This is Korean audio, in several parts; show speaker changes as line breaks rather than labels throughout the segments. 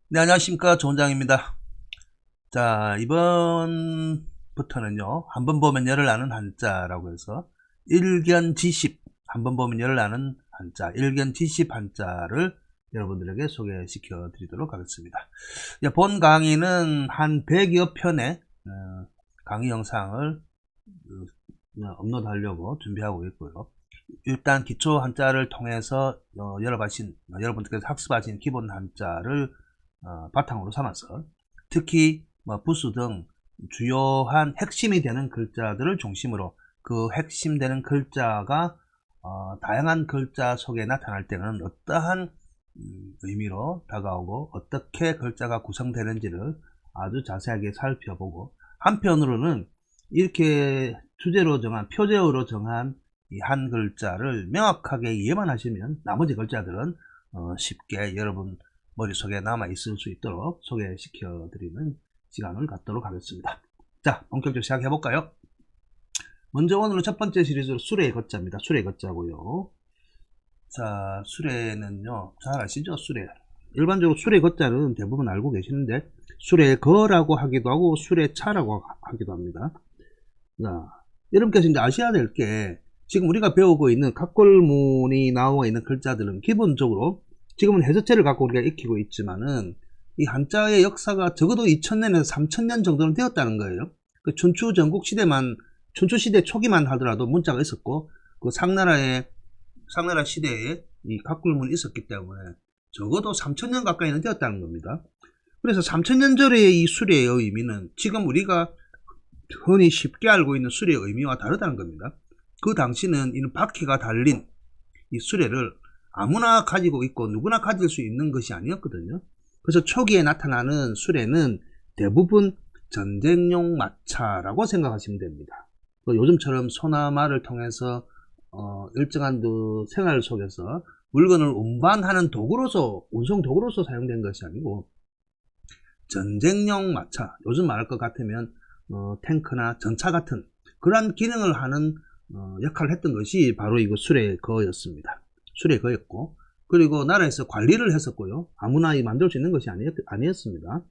네, 안녕하십니까. 조원장입니다. 자, 이번부터는요, 한번 보면 열을 아는 한자라고 해서, 일견지십, 한번 보면 열을 아는 한자, 일견지십 한자를 여러분들에게 소개시켜 드리도록 하겠습니다. 본 강의는 한 100여 편의 강의 영상을 업로드하려고 준비하고 있고요. 일단 기초 한자를 통해서 여러분들께서 학습하신 기본 한자를 바탕으로 삼아서 특히 부수 등 주요한 핵심이 되는 글자들을 중심으로 그 핵심되는 글자가 다양한 글자 속에 나타날 때는 어떠한 의미로 다가오고 어떻게 글자가 구성되는지를 아주 자세하게 살펴보고, 한편으로는 이렇게 주제로 정한 표제어로 정한 이 한 글자를 명확하게 이해만 하시면 나머지 글자들은 쉽게 여러분 머릿속에 남아 있을 수 있도록 소개시켜 드리는 시간을 갖도록 하겠습니다. 자, 본격적으로 시작해 볼까요? 먼저 오늘은 첫 번째 시리즈로 수레의 거자입니다. 수레의 거자고요. 자, 수레는요, 잘 아시죠? 수레. 일반적으로 수레 거자는 대부분 알고 계시는데, 수레 거라고 하기도 하고 수레 차라고 하기도 합니다. 자, 여러분께서 이제 아셔야 될 게, 지금 우리가 배우고 있는 각골문이 나와 있는 글자들은 기본적으로 지금은 해저체를 갖고 우리가 익히고 있지만은 이 한자의 역사가 적어도 2000년에서 3000년 정도는 되었다는 거예요. 그 춘추 전국 시대만, 춘추 시대 초기만 하더라도 문자가 있었고, 그 상나라 시대에 이 각골문이 있었기 때문에 적어도 3000년 가까이는 되었다는 겁니다. 그래서 3000년 전의 이 수레의 의미는 지금 우리가 흔히 쉽게 알고 있는 수레의 의미와 다르다는 겁니다. 그 당시는 이 바퀴가 달린 이 수레를 아무나 가지고 있고 누구나 가질 수 있는 것이 아니었거든요. 그래서 초기에 나타나는 수레는 대부분 전쟁용 마차라고 생각하시면 됩니다. 요즘처럼 소나마를 통해서 일정한 그 생활 속에서 물건을 운반하는 도구로서, 운송 도구로서 사용된 것이 아니고 전쟁용 마차, 요즘 말할 것 같으면 탱크나 전차 같은 그러한 기능을 하는 역할을 했던 것이 바로 이거 수레거였습니다. 수레거였고, 그리고 나라에서 관리를 했었고요. 아무나 만들 수 있는 것이 아니었습니다.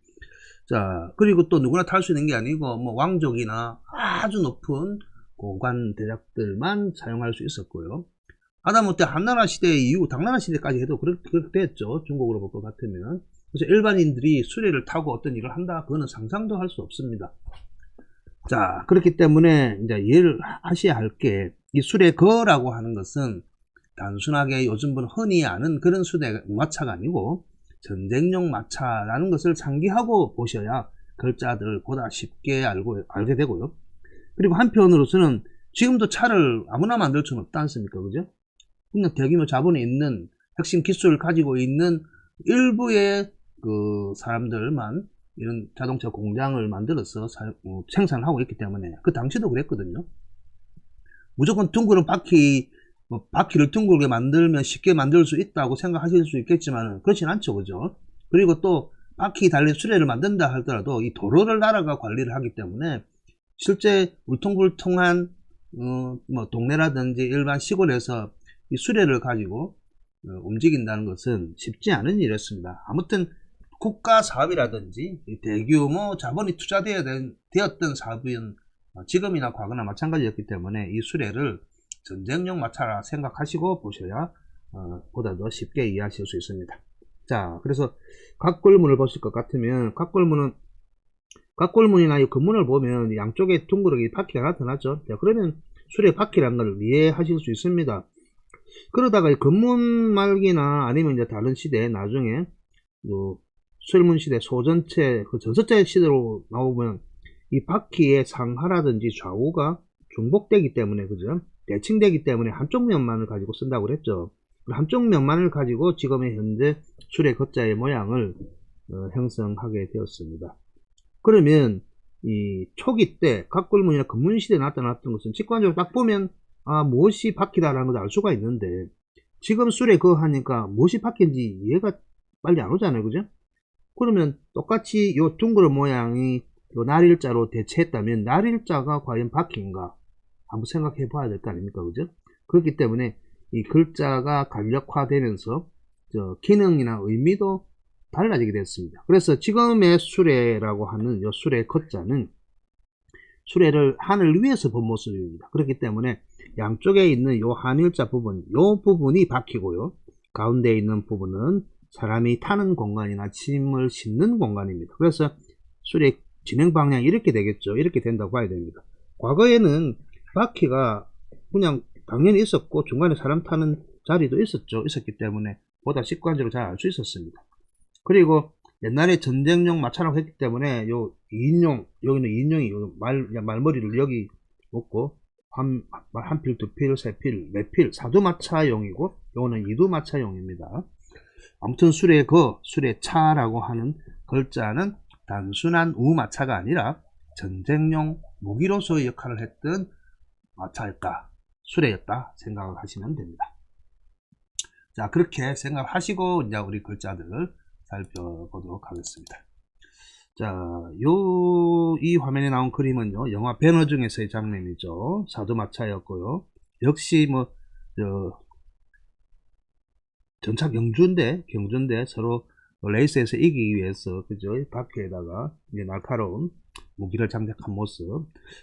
자, 그리고 또 누구나 탈 수 있는 게 아니고 뭐 왕족이나 아주 높은 고관 대작들만 사용할 수 있었고요. 하다못해 한나라 시대 이후 당나라 시대까지 해도 그렇게 됐죠. 중국으로 볼 것 같으면. 그래서 일반인들이 수레를 타고 어떤 일을 한다, 그거는 상상도 할 수 없습니다. 자, 그렇기 때문에 이제 이해를 하셔야 할 게, 이 수레거라고 하는 것은 단순하게 요즘 분 흔히 아는 그런 마차가 아니고 전쟁용 마차라는 것을 상기하고 보셔야 글자들을 보다 쉽게 알게 되고요. 그리고 한편으로서는 지금도 차를 아무나 만들 수는 없지 않습니까? 그죠? 그냥 대규모 자본이 있는 핵심 기술을 가지고 있는 일부의 그 사람들만 이런 자동차 공장을 만들어서 생산을 하고 있기 때문에, 그 당시도 그랬거든요. 무조건 둥그런 바퀴를 둥글게 만들면 쉽게 만들 수 있다고 생각하실 수 있겠지만 그렇진 않죠. 그죠? 그리고 또 바퀴 달린 수레를 만든다 하더라도 이 도로를 나라가 관리를 하기 때문에 실제 울퉁불퉁한 뭐 동네라든지 일반 시골에서 이 수레를 가지고 움직인다는 것은 쉽지 않은 일이었습니다. 아무튼 국가 사업이라든지 대규모 자본이 투자되었던 사업은 지금이나 과거나 마찬가지였기 때문에 이 수레를 전쟁용 마차라 생각하시고 보셔야 보다 더 쉽게 이해하실 수 있습니다. 자, 그래서 각골문을 보실 것 같으면 각골문이나 이 건문을 보면 양쪽에 둥그러기 바퀴가 나타나죠. 자, 그러면 수레 바퀴라는 걸 이해하실 수 있습니다. 그러다가 건문 말기나 아니면 이제 다른 시대 나중에 설문 시대, 소전체, 그 전서체 시대로 나오면 이 바퀴의 상하라든지 좌우가 중복되기 때문에, 그죠? 대칭되기 때문에 한쪽 면만을 가지고 쓴다고 그랬죠. 한쪽 면만을 가지고 지금의 현재 수레 거자의 모양을 형성하게 되었습니다. 그러면 이 초기 때 각골문이나 건문 시대에 나타났던 것은 직관적으로 딱 보면 무엇이 바퀴다라는 걸 알 수가 있는데, 지금 수레 거 하니까 무엇이 바퀴인지 이해가 빨리 안 오잖아요. 그죠? 그러면 똑같이 요 둥그런 모양이 요 날일자로 대체했다면 날일자가 과연 바퀴인가 한번 생각해 봐야 될 거 아닙니까? 그죠? 그렇기 때문에 이 글자가 간략화되면서 기능이나 의미도 달라지게 됐습니다. 그래서 지금의 수레라고 하는 요 수레 거자는 수레를 하늘 위에서 본 모습입니다. 그렇기 때문에 양쪽에 있는 요 한일자 부분, 요 부분이 바퀴고요. 가운데 있는 부분은 사람이 타는 공간이나 짐을 싣는 공간입니다. 그래서 수레 진행 방향이 이렇게 되겠죠. 이렇게 된다고 봐야 됩니다. 과거에는 바퀴가 그냥 당연히 있었고 중간에 사람 타는 자리도 있었기 때문에 보다 직관적으로 잘 알 수 있었습니다. 그리고 옛날에 전쟁용 마차라고 했기 때문에 요 2인용, 여기는 2인용이 말머리를 여기 놓고 한 필, 두 필, 세 필, 네 필, 사두마차용이고 요거는 이두마차용입니다. 아무튼 수레차라고 하는 글자는 단순한 우마차가 아니라 전쟁용 무기로서의 역할을 했던 마차였다, 수레였다 생각을 하시면 됩니다. 자, 그렇게 생각하시고 이제 우리 글자들을 살펴보도록 하겠습니다. 자, 이 화면에 나온 그림은요, 영화 배너 중에서의 장면이죠. 사두마차였고요. 역시 전차 경주인데 서로 레이스에서 이기기 위해서, 그죠? 바퀴에다가 이제 날카로운 무기를 장착한 모습,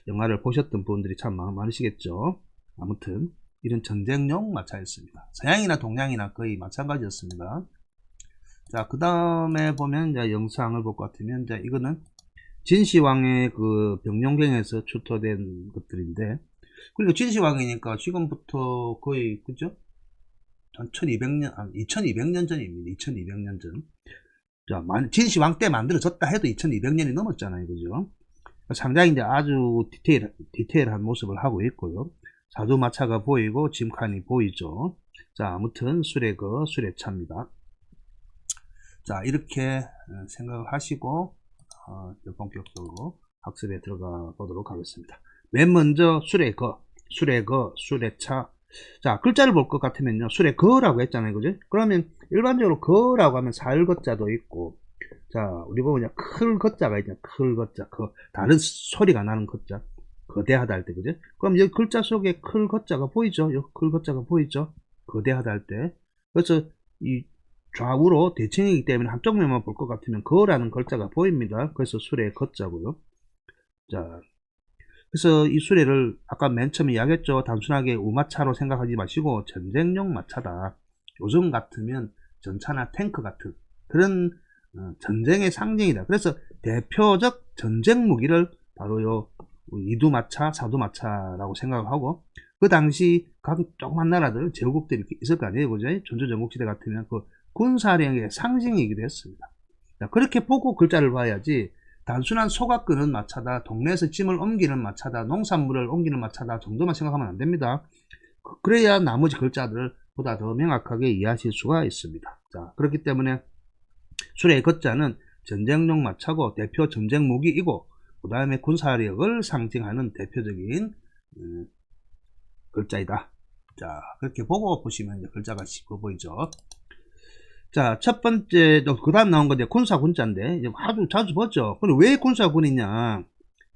영화를 보셨던 분들이 참 많으시겠죠. 아무튼 이런 전쟁용 마차였습니다. 서양이나 동양이나 거의 마찬가지였습니다. 자, 그 다음에 보면 이제 영상을 볼 것 같으면 이제 이거는 진시황의 그 병룡경에서 출토된 것들인데, 그리고 진시황이니까 지금부터 거의, 그죠? 한 2200년 전입니다. 2200년 전. 자, 진시황 때 만들어졌다 해도 2200년이 넘었잖아요. 그죠? 상당히 이제 아주 디테일한 모습을 하고 있고요. 사두마차가 보이고 짐칸이 보이죠. 자, 아무튼 수레차입니다. 자, 이렇게 생각을 하시고 본격적으로 학습에 들어가 보도록 하겠습니다. 맨 먼저 수레차. 자, 글자를 볼 것 같으면요, 수레거라고 했잖아요. 그죠? 그러면 일반적으로 거라고 하면 살거자도 있고, 자, 우리 보면 클거자가 있잖아요. 클거자, 다른 소리가 나는 거자, 거대하다 할 때, 그죠? 그럼 여기 글자 속에 클거자가 보이죠? 여기 클거자가 보이죠? 거대하다 할 때. 그래서 이 좌우로 대칭이기 때문에 한쪽 면만 볼 것 같으면 거라는 글자가 보입니다. 그래서 수레의 거자고요. 자, 그래서 이 수레를 아까 맨 처음에 이야기했죠. 단순하게 우마차로 생각하지 마시고 전쟁용 마차다. 요즘 같으면 전차나 탱크 같은 그런 전쟁의 상징이다. 그래서 대표적 전쟁 무기를 바로 요 이두마차, 사두마차라고 생각을 하고, 그 당시 각 조그만 나라들, 제국들이 이렇게 있을 거 아니에요. 그죠? 전조전국시대 같으면 그 군사력의 상징이기도 했습니다. 자, 그렇게 보고 글자를 봐야지 단순한 소가 끄는 마차다, 동네에서 짐을 옮기는 마차다, 농산물을 옮기는 마차다 정도만 생각하면 안 됩니다. 그래야 나머지 글자들을 보다 더 명확하게 이해하실 수가 있습니다. 자, 그렇기 때문에 수레의 거자는 전쟁용 마차고 대표 전쟁 무기이고, 그 다음에 군사력을 상징하는 대표적인 글자이다. 자, 그렇게 보고 보시면 이제 글자가 쉽고 보이죠. 자, 첫 번째, 그 다음 나온 건데 군사군자인데 아주 자주 보죠. 근데 왜 군사군이냐?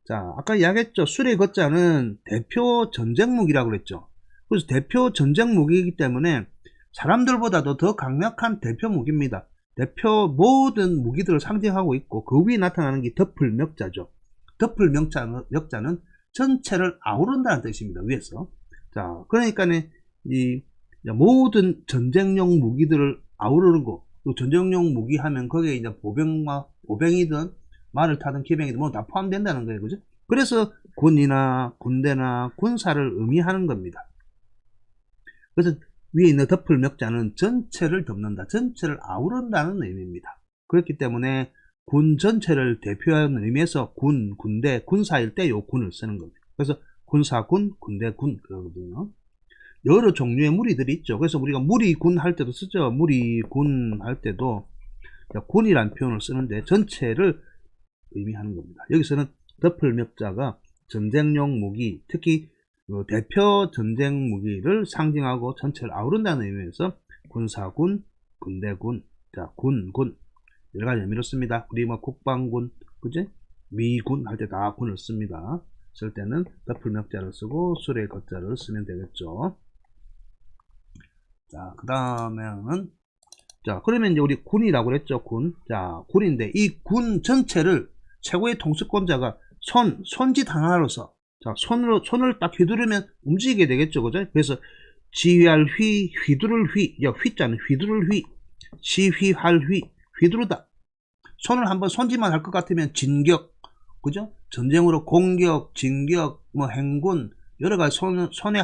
자, 아까 이야기했죠. 수레 거자는 대표 전쟁 무기라고 그랬죠. 그래서 대표 전쟁 무기이기 때문에 사람들보다도 더 강력한 대표 무기입니다. 대표 모든 무기들을 상징하고 있고, 그 위에 나타나는 게 덮을멱자죠. 덮을멱자는 전체를 아우른다는 뜻입니다. 위에서. 자, 그러니까 이 모든 전쟁용 무기들을 아우르는 거, 또 전쟁용 무기 하면 거기에 이제 보병이든 말을 타든 기병이든 뭐 다 포함된다는 거예요. 그죠? 그래서 군이나 군대나 군사를 의미하는 겁니다. 그래서 위에 있는 덮을멱자는 전체를 덮는다, 전체를 아우른다는 의미입니다. 그렇기 때문에 군 전체를 대표하는 의미에서 군대, 군사일 때 요 군을 쓰는 겁니다. 그래서 군사군, 군대군 그러거든요. 여러 종류의 무리들이 있죠. 그래서 우리가 무리군 할 때도 쓰죠. 무리군 할 때도 군이라는 표현을 쓰는데 전체를 의미하는 겁니다. 여기서는 덮을멱자가 전쟁용 무기, 특히 대표 전쟁 무기를 상징하고 전체를 아우른다는 의미에서 군사군, 군대군, 자, 군 여러 가지 의미로 씁니다. 우리 뭐 국방군, 그지? 미군 할 때 다 군을 씁니다. 쓸 때는 덮을멱자를 쓰고 수레 거자를 쓰면 되겠죠. 자, 그 다음에는 자, 그러면 이제 우리 군이라고 그랬죠, 군. 자, 군인데, 이 군 전체를 최고의 통수권자가 손짓 하나로서, 자, 손을 딱 휘두르면 움직이게 되겠죠, 그죠? 그래서, 지휘할 휘, 휘두를 휘, 휘자는 휘두를 휘, 지휘할 휘, 휘두르다. 손을 한번 손짓만 할 것 같으면 진격, 그죠? 전쟁으로 공격, 진격, 뭐 행군, 여러 가지 손의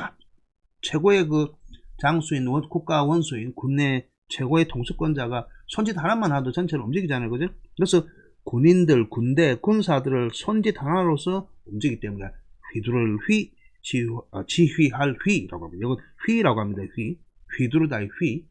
최고의 그 장수인, 국가 원수인, 군내 최고의 통수권자가 손짓 하나만 하도 전체를 움직이잖아요, 그죠? 그래서 군인들, 군대, 군사들을 손짓 하나로서 움직이기 때문에 휘두를 휘, 지휘할 휘라고 합니다. 이건 휘라고 합니다. 휘두르다의 휘.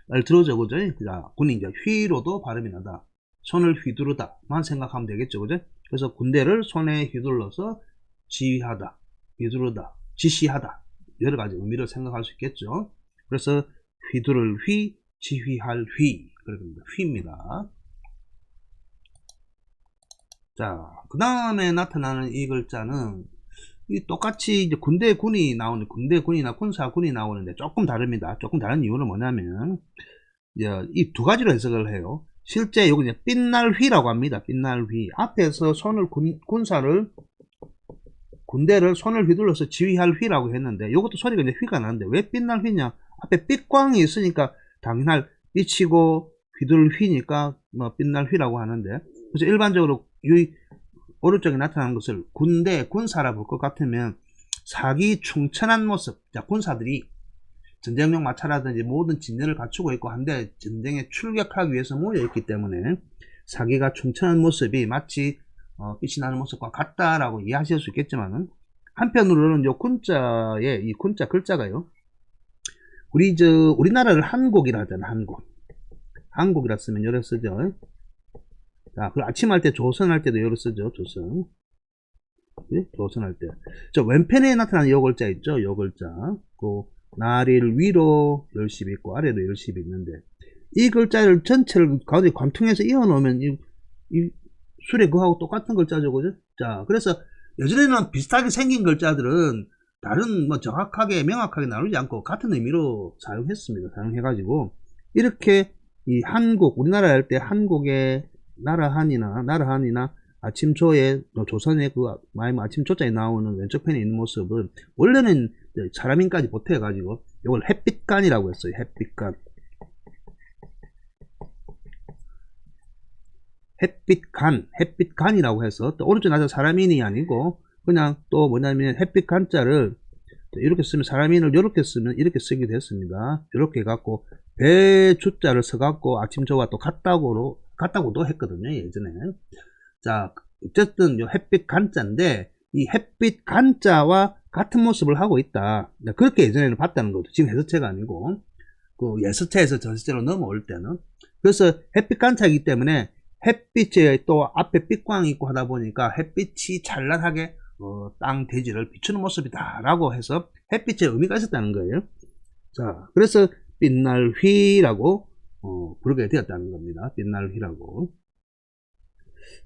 말 들어줘, 그죠? 자, 군이 이제 휘로도 발음이 나다. 손을 휘두르다만 생각하면 되겠죠, 그죠? 그래서 군대를 손에 휘둘러서 지휘하다, 휘두르다, 지시하다. 여러 가지 의미를 생각할 수 있겠죠. 그래서 휘두를 휘, 지휘할 휘. 그렇습니다. 휘입니다. 자, 그 다음에 나타나는 이 글자는 똑같이 이제 군이 나오는, 군이나 군사군이 나오는데 조금 다릅니다. 조금 다른 이유는 뭐냐면, 이 두 가지로 해석을 해요. 실제 여기 이제 빛날 휘라고 합니다. 빛날 휘. 앞에서 군대를 손을 휘둘러서 지휘할 휘라고 했는데, 이것도 소리가 이제 휘가 나는데, 왜 빛날 휘냐? 앞에 빛광이 있으니까, 당연할 빛이고, 휘둘 휘니까, 뭐, 빛날 휘라고 하는데, 그래서 일반적으로, 이 오른쪽에 나타나는 것을 군사라 볼 것 같으면, 사기 충천한 모습. 자, 군사들이 전쟁용 마차라든지 모든 진열을 갖추고 있고 한데, 전쟁에 출격하기 위해서 모여있기 때문에, 사기가 충천한 모습이 마치 빛이 나는 모습과 같다라고 이해하실 수 있겠지만은, 한편으로는 요 이 군자 글자가요, 우리나라를 한국이라 하잖아, 한국이라 쓰면 요래 쓰죠. 자, 그 아침 할 때, 조선 할 때도 요래 쓰죠, 조선. 네? 조선 할 때. 저 왼편에 나타나는 요 글자 있죠, 요 글자. 그, 나리를 위로 열심히 있고, 아래로 열심히 있는데, 이 글자를 전체를 가운데 관통해서 이어 놓으면, 이 술에 그하고 똑같은 글자죠, 그죠? 자, 그래서 예전에는 비슷하게 생긴 글자들은 다른 뭐 정확하게 명확하게 나누지 않고 같은 의미로 사용했습니다. 사용해가지고 이렇게 이 한국, 우리나라 할 때 한국의 나라한이나 아침조에 조선의 그 아침조자에 나오는 왼쪽 편에 있는 모습은 원래는 사람인까지 보태가지고 이걸 햇빛간이라고 했어요. 햇빛간이라고 해서, 또 오른쪽 나서 사람인이 아니고, 그냥 또 뭐냐면 햇빛간자를 이렇게 쓰면, 사람인을 이렇게 쓰면 이렇게 쓰기도 했습니다. 이렇게 해갖고, 배주자를 써갖고 아침조와 또 같다고도 했거든요, 예전에. 자, 어쨌든 요 햇빛간자인데, 이 햇빛간자와 같은 모습을 하고 있다. 그렇게 예전에는 봤다는 거죠. 지금 해서체가 아니고, 그 예서체에서 전서체로 넘어올 때는. 그래서 햇빛간자이기 때문에, 햇빛에 또 앞에 빛광이 있고 하다 보니까 햇빛이 찬란하게 땅 대지를 비추는 모습이다 라고 해서 햇빛의 의미가 있었다는 거예요. 자, 그래서 빛날 휘라고 부르게 되었다는 겁니다. 빛날 휘라고.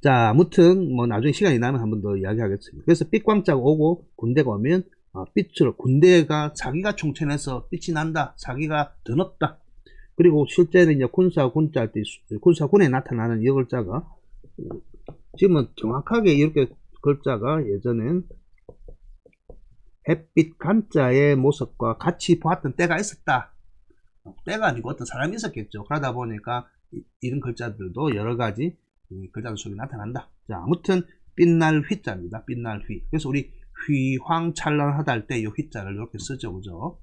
자, 아무튼 뭐 나중에 시간이 나면 한 번 더 이야기하겠습니다. 그래서 빛광자가 오고 군대가 오면 군대가 자기가 총천해서 빛이 난다, 자기가 더 높다. 그리고 실제는 이제 군사 할 때, 군사군에 나타나는 이 글자가, 지금은 정확하게 이렇게 글자가 예전엔 햇빛 간자의 모습과 같이 보았던 때가 있었다. 때가 아니고 어떤 사람이 있었겠죠. 그러다 보니까 이런 글자들도 여러 가지 글자들 속에 나타난다. 자, 아무튼 빛날 휘자입니다. 빛날 휘. 그래서 우리 휘황찬란하다 할 때 이 휘자를 이렇게 쓰죠. 그죠?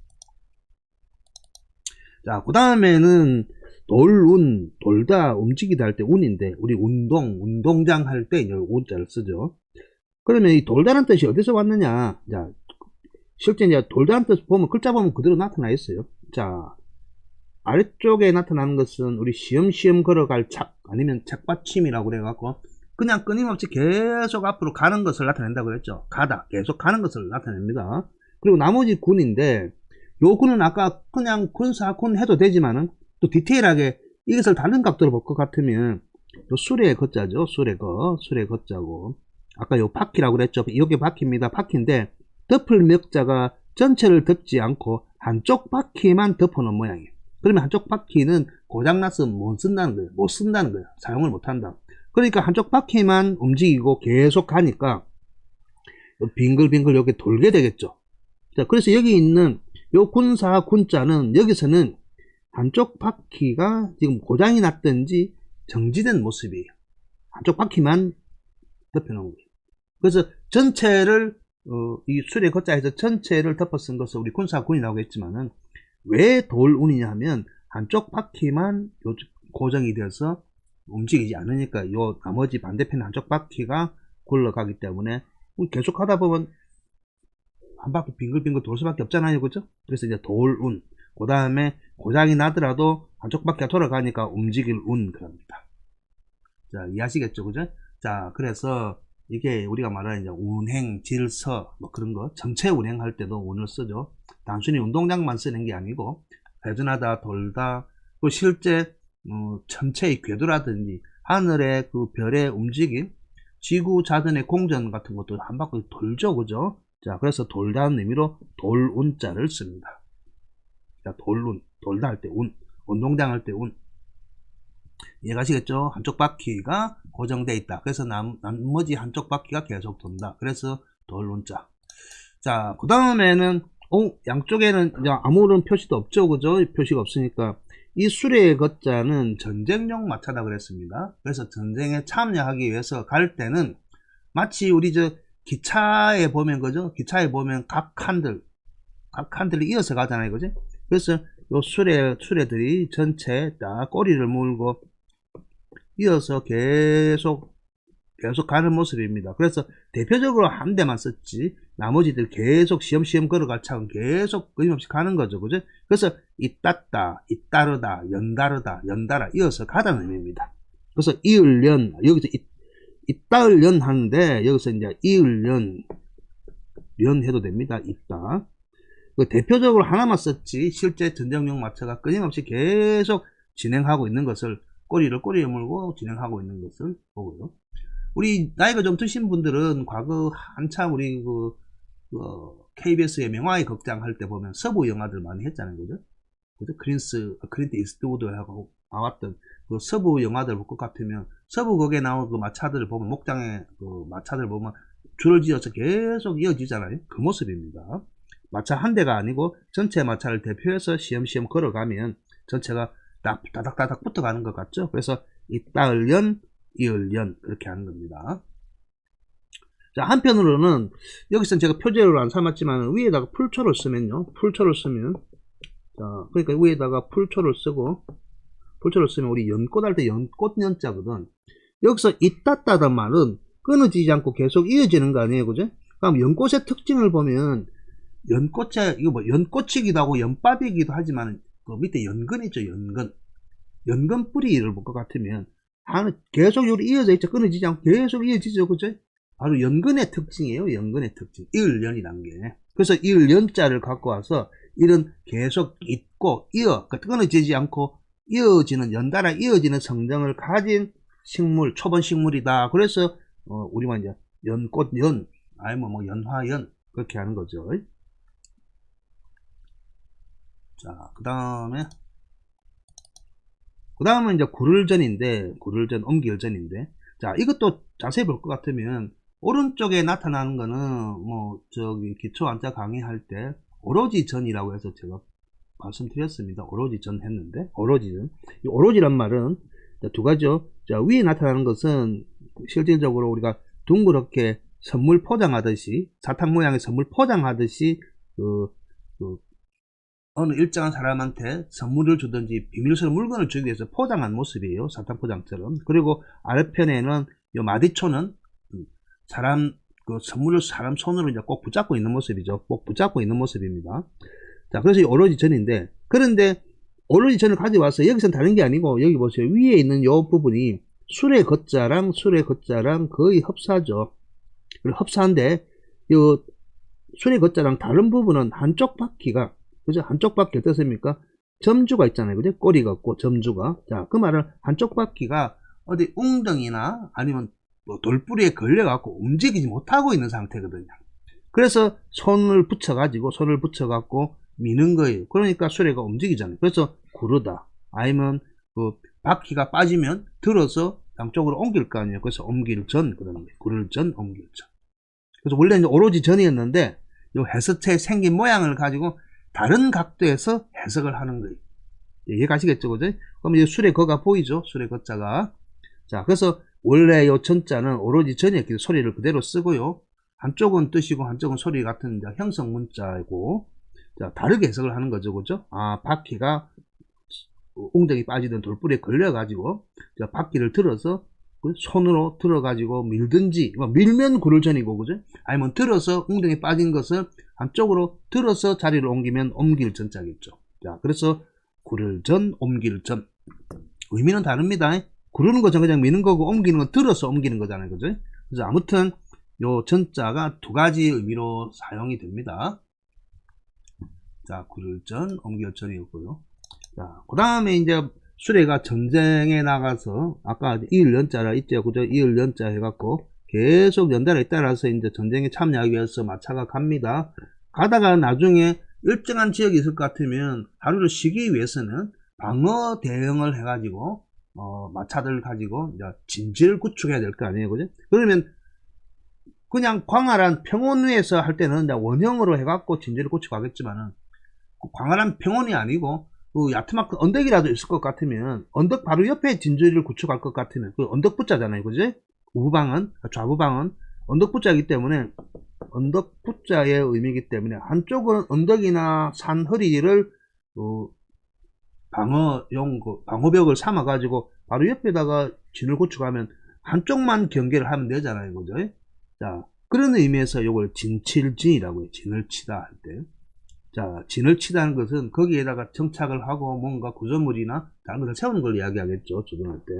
자, 그 다음에는 돌다, 움직이다 할 때 운인데, 우리 운동장 할 때 운자를 쓰죠. 그러면 이 돌다는 뜻이 어디서 왔느냐? 자, 실제 이제 돌다는 뜻 보면, 글자 보면 그대로 나타나 있어요. 자, 아래쪽에 나타나는 것은 우리 시험시험 걸어갈 착, 아니면 착받침이라고 그래갖고, 그냥 끊임없이 계속 앞으로 가는 것을 나타낸다고 그랬죠. 계속 가는 것을 나타냅니다. 그리고 나머지 군인데, 요 군은 아까 그냥 군사군 해도 되지만은 또 디테일하게 이것을 다른 각도로 볼 것 같으면 요 수레 거자죠. 수레 거자고, 아까 요 바퀴라고 그랬죠. 이게 바퀴입니다. 바퀴인데 덮을 멱자가 전체를 덮지 않고 한쪽 바퀴만 덮어놓은 모양이에요. 그러면 한쪽 바퀴는 고장나서 못 쓴다는 거예요. 못 쓴다는 거예요. 사용을 못 한다. 그러니까 한쪽 바퀴만 움직이고 계속 가니까 빙글빙글 이렇게 돌게 되겠죠. 자, 그래서 여기 있는 요 군사 군자는 여기서는 한쪽 바퀴가 지금 고장이 났든지 정지된 모습이에요. 한쪽 바퀴만 덮여놓은 거예요. 그래서 전체를 이 수레 거자에서 전체를 덮어 쓴 것을 우리 군사군이라고 했지만은 왜 돌운이냐 하면 한쪽 바퀴만 고정이 돼서 움직이지 않으니까 요 나머지 반대편 한쪽 바퀴가 굴러가기 때문에 계속 하다 보면 한 바퀴 빙글빙글 돌 수밖에 없잖아요. 그죠? 그래서 이제 돌운. 그 다음에 고장이 나더라도 한쪽 바퀴가 돌아가니까 움직일 운 그럽니다. 자, 이해하시겠죠? 그죠? 자, 그래서 이게 우리가 말하는 이제 운행, 질서, 뭐 그런 거, 전체 운행할 때도 운을 쓰죠. 단순히 운동장만 쓰는 게 아니고, 회전하다, 돌다, 또 실제, 전체의 궤도라든지, 하늘의 그 별의 움직임, 지구 자전의 공전 같은 것도 한 바퀴 돌죠. 그죠? 자, 그래서 돌다는 의미로 돌운자를 씁니다. 자, 돌운, 돌다 할 때 운, 운동장 할 때 운. 이해가시겠죠? 한쪽 바퀴가 고정되어 있다. 그래서 나머지 한쪽 바퀴가 계속 돈다. 그래서 돌운자. 자, 그 다음에는 양쪽에는 이제 아무런 표시도 없죠. 그죠? 표시가 없으니까 이 수레의 거자는 전쟁용 마차다 그랬습니다. 그래서 전쟁에 참여하기 위해서 갈 때는 마치 우리 기차에 보면 그죠? 기차에 보면 각 칸들이 이어서 가잖아요. 그죠? 그래서 요 수레들이 전체 다 꼬리를 물고 이어서 계속 가는 모습입니다. 그래서 대표적으로 한 대만 썼지 나머지들 계속 시험시험 걸어갈 차는 계속 끊임없이 가는 거죠. 그죠? 그래서 잇따따, 잇따르다, 연다르다, 연달아 이어서 가다는 의미입니다. 그래서 이을연, 여기서 잇따을연 하는데 여기서 이제 이을연 연 해도 됩니다. 잇따. 대표적으로 하나만 썼지 실제 전쟁용 마차가 끊임없이 계속 진행하고 있는 것을 꼬리에 물고 진행하고 있는 것을 보고요. 우리 나이가 좀 드신 분들은 과거 한참 우리 KBS의 명화의 극장 할 때 보면 서부 영화들 많이 했잖아요. 그죠? 클린트 이스트우드하고 나왔던 그 서부 영화들 볼 것 같으면 서부극에 나온 그 마차들을 보면 목장의 그 마차들 보면 줄을 지어서 계속 이어지잖아요. 그 모습입니다. 마차 한 대가 아니고 전체 마차를 대표해서 시험시험 걸어가면 전체가 다닥다닥 붙어가는 것 같죠. 그래서 잇따을연, 이을연 그렇게 하는 겁니다. 자, 한편으로는 여기서는 제가 표제로 안 삼았지만 위에다가 풀초를 쓰면요. 풀초를 쓰면 자, 그러니까 위에다가 풀초를 쓰고 풀초를 쓰면 우리 연꽃 할 때 연꽃 연자거든. 여기서 잇따따단 말은 끊어지지 않고 계속 이어지는 거 아니에요. 그죠? 그럼 연꽃의 특징을 보면 이거 뭐 연꽃이기도 하고 연밥이기도 하지만 그 밑에 연근 있죠. 연근 뿌리를 볼 것 같으면 계속 여기 이어져 있죠. 끊어지지 않고 계속 이어지죠. 그죠? 바로 연근의 특징이에요. 연근의 특징. 이을연이라는 게. 그래서 이을연자를 갖고 와서 이런 계속 있고 끊어지지 않고 이어지는 연달아 이어지는 성정을 가진 식물, 초본 식물이다. 그래서 우리만 이제 연꽃 아니면 뭐 연화연 그렇게 하는 거죠. 자, 그 다음은 이제 구를전인데, 옮길전인데, 자, 이것도 자세히 볼 것 같으면, 오른쪽에 나타나는 거는, 기초 한자 강의할 때, 오로지 전이라고 해서 제가 말씀드렸습니다. 오로지 전 했는데, 오로지 전. 이 오로지란 말은, 두 가지죠. 자, 위에 나타나는 것은, 실질적으로 우리가 둥그렇게 선물 포장하듯이, 사탕 모양의 선물 포장하듯이, 어느 일정한 사람한테 선물을 주든지 비밀스러운 물건을 주기 위해서 포장한 모습이에요. 사탕 포장처럼. 그리고 아래편에는 이 마디초는 선물을 사람 손으로 이제 꼭 붙잡고 있는 모습이죠. 꼭 붙잡고 있는 모습입니다. 자, 그래서 이 오로지 전인데, 그런데 오로지 전을 가져와서 여기서는 다른 게 아니고, 여기 보세요. 위에 있는 이 부분이 수레 걷자랑 거의 흡사하죠. 그리고 흡사한데, 이 수레 걷자랑 다른 부분은 한쪽 바퀴가 그죠? 한쪽 바퀴 어떻습니까? 점주가 있잖아요. 그죠? 꼬리가 없고 점주가. 자, 그 말은 한쪽 바퀴가 어디 웅덩이나 아니면 뭐 돌뿌리에 걸려갖고 움직이지 못하고 있는 상태거든요. 그래서 손을 붙여갖고 미는 거예요. 그러니까 수레가 움직이잖아요. 그래서 구르다. 아니면 그 바퀴가 빠지면 들어서 양쪽으로 옮길 거 아니에요. 그래서 옮길 전 그러는 거예요. 구를 전, 옮길 전. 그래서 원래 이제 오로지 전이었는데 요 해석체의 생긴 모양을 가지고 다른 각도에서 해석을 하는 거예요. 이해가시겠죠, 그죠? 그럼 이제 술의 거가 보이죠? 술의 거자가. 자, 그래서 원래 요 전자는 오로지 전이었기 때문에 소리를 그대로 쓰고요. 한쪽은 뜻이고 한쪽은 소리 같은 형성 문자이고, 자, 다르게 해석을 하는 거죠, 그죠? 아, 바퀴가 웅덩이 빠지던 돌불에 걸려가지고, 자, 바퀴를 들어서 손으로 들어가지고 밀든지, 밀면 구를 전이고, 그죠? 아니면 들어서 웅덩이 빠진 것을 한쪽으로 들어서 자리를 옮기면 옮길 전자겠죠. 자, 그래서 구를 전, 옮길 전. 의미는 다릅니다. 구르는 거죠. 그냥 미는 거고, 옮기는 건 들어서 옮기는 거잖아요. 그죠? 그래서 아무튼, 요 전자가 두 가지 의미로 사용이 됩니다. 자, 구를 전, 옮길 전이었고요. 자, 그 다음에 이제 수레가 전쟁에 나가서, 아까 이을 연자라 있죠. 그죠? 이을 연자 해갖고, 계속 연달에 따라서 이제 전쟁에 참여하기 위해서 마차가 갑니다. 가다가 나중에 일정한 지역이 있을 것 같으면 하루를 쉬기 위해서는 방어 대응을 해가지고 마차들 가지고 이제 진지를 구축해야 될 거 아니에요, 그죠? 그러면 그냥 광활한 평원 위에서 할 때는 이제 원형으로 해갖고 진지를 구축하겠지만은 광활한 평원이 아니고 그 얕으만큼 언덕이라도 있을 것 같으면 언덕 바로 옆에 진지를 구축할 것 같으면 그 언덕 붙자잖아요, 그죠? 우방은 좌부방은 언덕 붙자이기 때문에 언덕 붙자의 의미이기 때문에 한쪽은 언덕이나 산 허리를 방어용 방어벽을 삼아 가지고 바로 옆에다가 진을 구축하면 한쪽만 경계를 하면 되잖아요, 그죠? 자, 그런 의미에서 이걸 진칠진이라고 해요. 진을 치다 할 때. 자, 진을 치다는 것은 거기에다가 정착을 하고 뭔가 구조물이나 다른 것을 세우는 걸 이야기하겠죠, 조준할 때.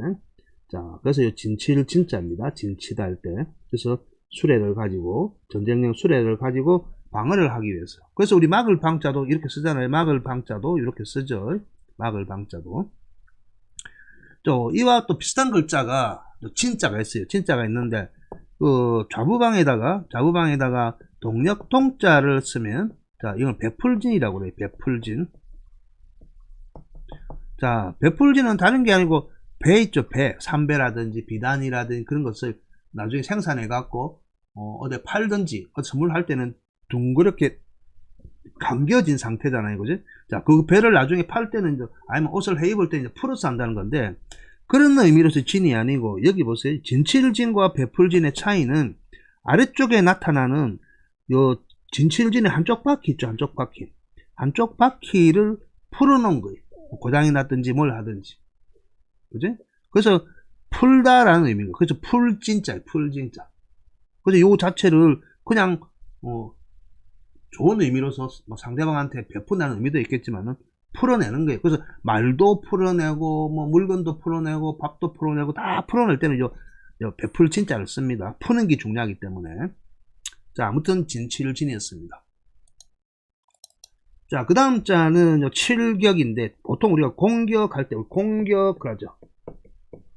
자, 그래서 이 진칠 진자입니다. 진치다 할 때. 그래서 수레를 가지고, 전쟁용 수레를 가지고 방어를 하기 위해서. 그래서 우리 막을 방자도 이렇게 쓰잖아요. 막을 방자도 이렇게 쓰죠. 막을 방자도. 또, 이와 또 비슷한 글자가, 진자가 있어요. 진자가 있는데, 그, 좌부방에다가 동력 통자를 쓰면, 자, 이건 베풀진이라고 그래요. 베풀진. 자, 베풀진은 다른 게 아니고, 배 있죠, 배. 삼배라든지 비단이라든지 그런 것을 나중에 생산해갖고, 어디 팔든지, 선물할 때는 둥그렇게 감겨진 상태잖아요, 그지? 자, 그 배를 나중에 팔 때는, 이제, 아니면 옷을 해 입을 때 이제 풀어서 한다는 건데, 그런 의미로서 진이 아니고, 여기 보세요. 진칠진과 베풀진의 차이는 아래쪽에 나타나는 요 진칠진의 한쪽 바퀴 있죠, 한쪽 바퀴. 한쪽 바퀴를 풀어놓은 거예요. 고장이 났든지 뭘 하든지. 그지? 그래서 풀다라는 의미인 거예요. 그래서 풀진자, 풀진자. 그래서 요 자체를 그냥 좋은 의미로서 상대방한테 베푼다는 의미도 있겠지만은 풀어내는 거예요. 그래서 말도 풀어내고 뭐 물건도 풀어내고 밥도 풀어내고 다 풀어낼 때는 요 베풀 진자를 씁니다. 푸는 게 중요하기 때문에. 자, 아무튼 진칠진이었습니다. 자, 그 다음 자는 칠격인데, 보통 우리가 공격할 때, 공격하죠.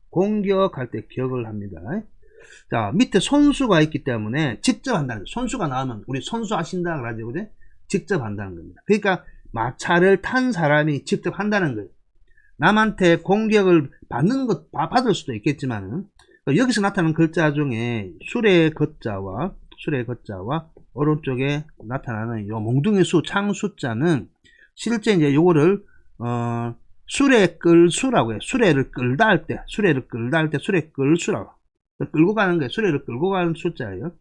공격할 때 기억을 합니다. 자, 밑에 손수가 있기 때문에 직접 한다는 거예요. 손수가 나오면, 우리 손수 하신다 그러죠, 그죠? 직접 한다는 겁니다. 그러니까, 마차를 탄 사람이 직접 한다는 거예요. 남한테 공격을 받을 수도 있겠지만은, 여기서 나타나는 글자 중에, 술의 겉자와 오른쪽에 나타나는 요 몽둥이 수, 창수자는 실제 이제 요거를 수레 끌수라고 해요. 수레를 끌다 할 때 수레 끌수라고. 끌고 가는 거예요. 수레를 끌고 가는 숫자예요.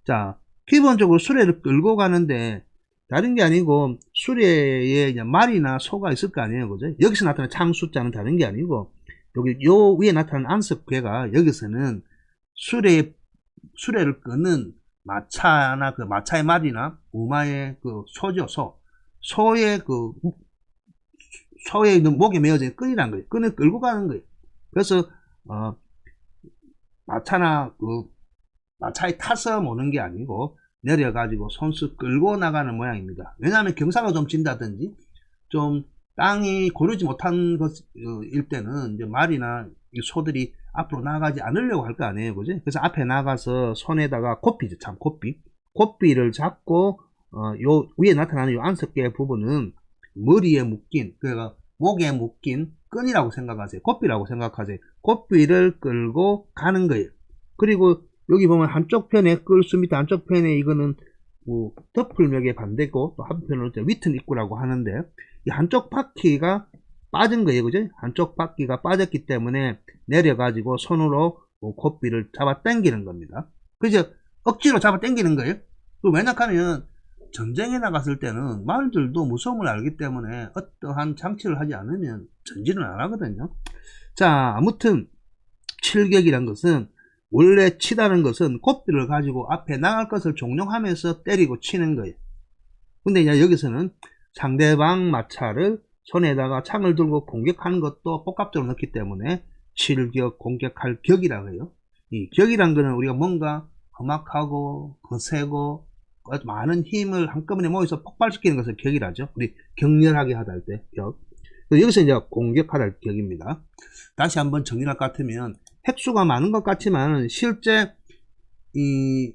자, 기본적으로 수레를 끌고 가는데 다른 게 아니고 수레에 이제 말이나 소가 있을 거 아니에요. 그죠? 여기서 나타나는 창수자는 다른 게 아니고 여기 요 위에 나타나는 안석괴가 여기서는 수레를 끄는 마차나 그 마차의 말이나 우마의 그 소죠, 소의 있는 목에 매어져 있는 끈이란 거예요. 끈을 끌고 가는 거예요. 그래서 마차에 타서 모는 게 아니고 내려가지고 손수 끌고 나가는 모양입니다. 왜냐하면 경사가 좀 진다든지 좀 땅이 고르지 못한 것일 때는 이제 말이나 소들이 앞으로 나가지 않으려고 할 거 아니에요, 그지? 그래서 앞에 나가서 손에다가 고삐죠, 참 고삐를 잡고 요 위에 나타나는 요 안석계 부분은 머리에 묶인, 그러니까 목에 묶인 끈이라고 생각하세요. 고삐라고 생각하세요. 고삐를 끌고 가는 거예요. 그리고 여기 보면 한쪽 편에 끌수 밑에 한쪽 편에 이거는 뭐 덮을맥의 반대고 또 한편으로 위튼 입구라고 하는데 이 한쪽 바퀴가 빠진 거예요. 그죠? 한쪽 바퀴가 빠졌기 때문에 내려가지고 손으로 고삐를 잡아 당기는 겁니다. 그죠? 억지로 잡아 당기는 거예요. 왜냐하면 전쟁에 나갔을 때는 말들도 무서움을 알기 때문에 어떠한 장치를 하지 않으면 전진을 안 하거든요. 자, 아무튼 칠격이란 것은 원래 치다는 것은 고삐를 가지고 앞에 나갈 것을 종용하면서 때리고 치는 거예요. 근데 이제 여기서는 상대방 마차를 손에다가 창을 들고 공격하는 것도 복합적으로 넣기 때문에 칠격, 공격할 격이라고 해요. 이 격이란 거는 우리가 뭔가 험악하고 거세고 많은 힘을 한꺼번에 모여서 폭발시키는 것을 격이라죠. 우리 격렬하게 하다 할 때 격. 여기서 이제 공격하다 할 격입니다. 다시 한번 정리할 것 같으면 획수가 많은 것 같지만 실제 이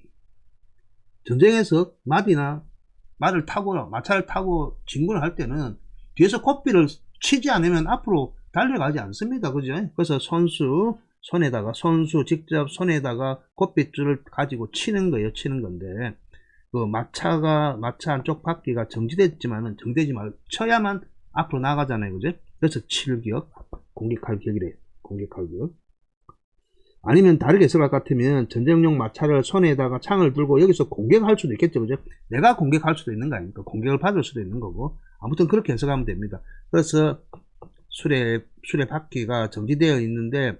전쟁에서 말을 타고 마차를 타고 진군을 할 때는 뒤에서 고삐를 치지 않으면 앞으로 달려가지 않습니다. 그죠? 그래서 선수 직접 손에다가 고삐줄을 가지고 치는 거예요. 치는 건데 그 마차 한쪽 바퀴가 정지되지만은 정되지 말고 쳐야만 앞으로 나가잖아요. 그죠? 그래서 칠격, 공격할 격이래요. 공격할 격. 아니면 다르게 해석할 것 같으면 전쟁용 마차를 손에다가 창을 들고 여기서 공격할 수도 있겠죠. 그죠? 내가 공격할 수도 있는 거 아닙니까? 공격을 받을 수도 있는 거고. 아무튼 그렇게 해석하면 됩니다. 그래서 수레 바퀴가 정지되어 있는데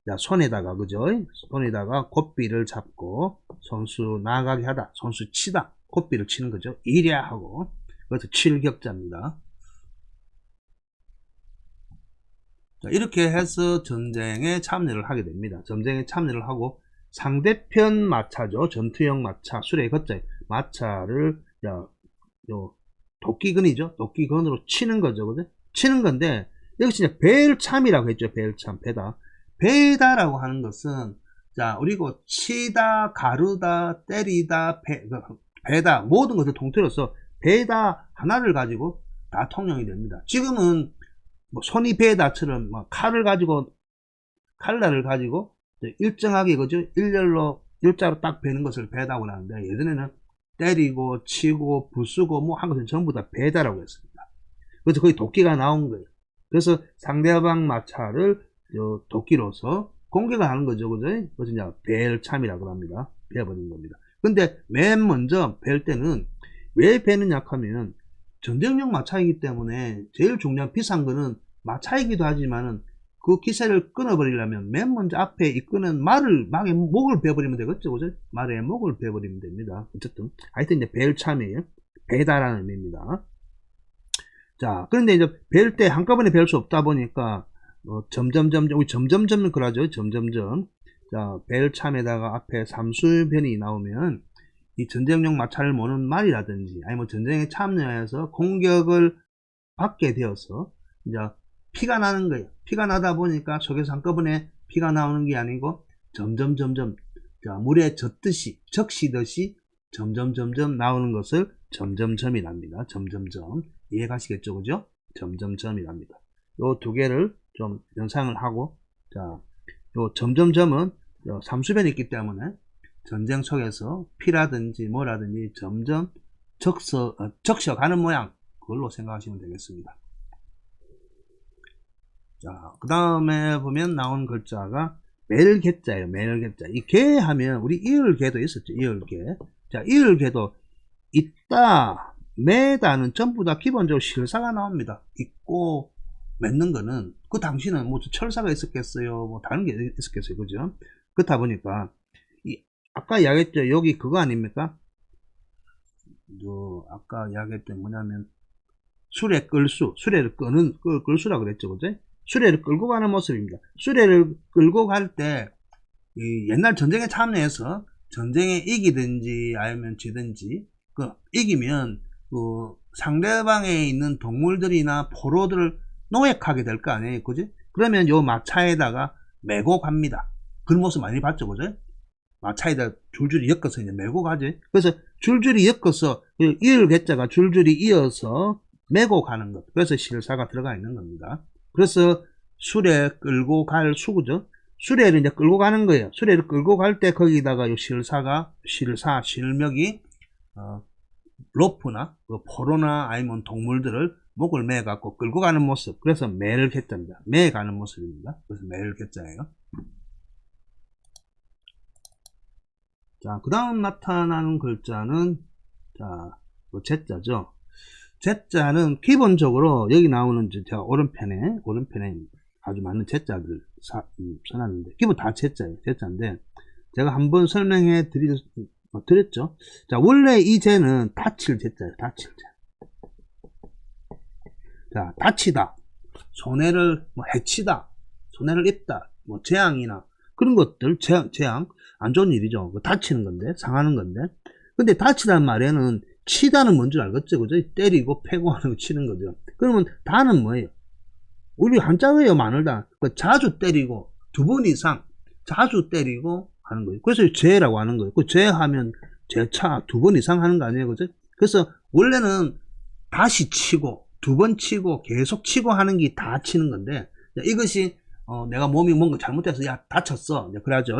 자, 손에다가 그죠? 손에다가 고삐를 잡고 선수 나가게 하다. 선수 치다. 고삐를 치는 거죠. 이랴 하고. 그래서 칠격자입니다. 자, 이렇게 해서 전쟁에 참여를 하게 됩니다. 전쟁에 참여를 하고 상대편 마차죠. 전투형 마차, 수레 걷자에 마차를 요 도끼근이죠. 도끼근으로 치는 거죠. 그죠? 치는 건데 여기서 이제 벨참이라고 했죠. 벨참, 배다. 배다라고 하는 것은 자, 그리고 치다, 가르다, 때리다, 배다 모든 것을 통틀어서 배다 하나를 가지고 다 통용이 됩니다. 지금은 뭐 손이 배다처럼 뭐 칼날을 가지고 일정하게 그죠? 일자로 딱 베는 것을 배다고 하는데 예전에는 때리고 치고 부수고 뭐 한 것은 전부 다 배다라고 했습니다. 그래서 거기 도끼가 나온 거예요. 그래서 상대방 마차를 도끼로서 공격을 하는 거죠. 그죠? 그래서 이제 벨참이라고 합니다. 베어버리는 겁니다. 근데 맨 먼저 벨 때는 왜 베느냐 하면 전쟁용 마차이기 때문에 제일 중요한 비싼 거는 마차이기도 하지만은 그 기세를 끊어버리려면 맨 먼저 앞에 이끄는 말의 목을 베어버리면 되겠죠. 그죠? 말의 목을 베어버리면 됩니다. 어쨌든 하여튼 이제 벨참이에요. 베다라는 의미입니다. 자, 그런데 이제 벨 때 한꺼번에 벨 수 없다 보니까 우리 점점점 그러죠. 점점점. 자, 벨참에다가 앞에 삼수변이 나오면 이 전쟁용 마차를 모는 말이라든지 아니면 전쟁에 참여해서 공격을 받게 되어서 이제 피가 나는 거예요. 피가 나다 보니까 속에서 한꺼번에 피가 나오는 게 아니고 점점점점 자, 물에 적시듯이 점점점점 나오는 것을 점점점이랍니다. 점점점. 이해가시겠죠? 그죠? 점점점이랍니다. 요 두 개를 좀 연상을 하고 자, 요 점점점은 삼수변이 있기 때문에 전쟁 속에서 피라든지 뭐라든지 점점 적셔가는 모양 그걸로 생각하시면 되겠습니다. 자, 그 다음에 보면 나온 글자가 멜개자예요. 멜개자. 이 개 하면 우리 이을개도 있었죠. 이을개. 자, 이을개도 있다, 매다는 전부 다 기본적으로 실사가 나옵니다. 있고 맺는 거는 그 당시는 뭐 철사가 있었겠어요. 뭐 다른 게 있었겠어요. 그죠? 그렇다 보니까 아까 이야기했죠. 여기 그거 아닙니까? 아까 이야기했던 뭐냐면 수레 끌수, 수레를 끌수라고 그랬죠. 그죠? 수레를 끌고 가는 모습입니다. 수레를 끌고 갈 때 옛날 전쟁에 참여해서 전쟁에 이기든지 아니면 지든지 이기면 상대방에 있는 동물들이나 포로들을 노획하게 될 거 아니에요. 그지? 그러면 요 마차에다가 메고 갑니다. 그런 모습 많이 봤죠. 그죠? 마차에다 줄줄이 엮어서 이제 메고 가지. 그래서 줄줄이 엮어서 이을 개자가 줄줄이 이어서 메고 가는 것. 그래서 실사가 들어가 있는 겁니다. 그래서 수레 끌고 갈 수구죠. 수레를 이제 끌고 가는 거예요. 수레를 끌고 갈 때 거기다가 요 실명이 로프나 포로나 아니면 동물들을 목을 매 갖고 끌고 가는 모습. 그래서 매를 개자입니다. 매 가는 모습입니다. 그래서 매를 개자예요. 자, 그 다음 나타나는 글자는 자, 제자죠. 제자는 기본적으로 여기 나오는 제가 오른편에 아주 많은 제자들 써놨는데 기본 다 제자예요. 제자인데 제가 한번 설명해 드렸죠. 자, 원래 이 제는 다칠 제자예요. 다칠 제. 자, 다치다, 손해를 해치다, 손해를 입다, 재앙이나 그런 것들, 재앙, 안 좋은 일이죠. 다치는 건데, 상하는 건데. 근데 다치다는 말에는 치다는 뭔지 알겠죠? 그죠? 때리고 패고 하는 거 치는 거죠. 그러면 다는 뭐예요? 우리 한자예요, 많을다. 자주 때리고, 2번 이상, 자주 때리고 하는 거예요. 그래서 죄라고 하는 거예요. 죄하면 죄차 2번 이상 하는 거 아니에요, 그죠? 그래서 원래는 다시 치고, 2번 치고, 계속 치고 하는 게 다 치는 건데, 이것이, 내가 몸이 뭔가 잘못해서, 야, 다쳤어. 그래야죠.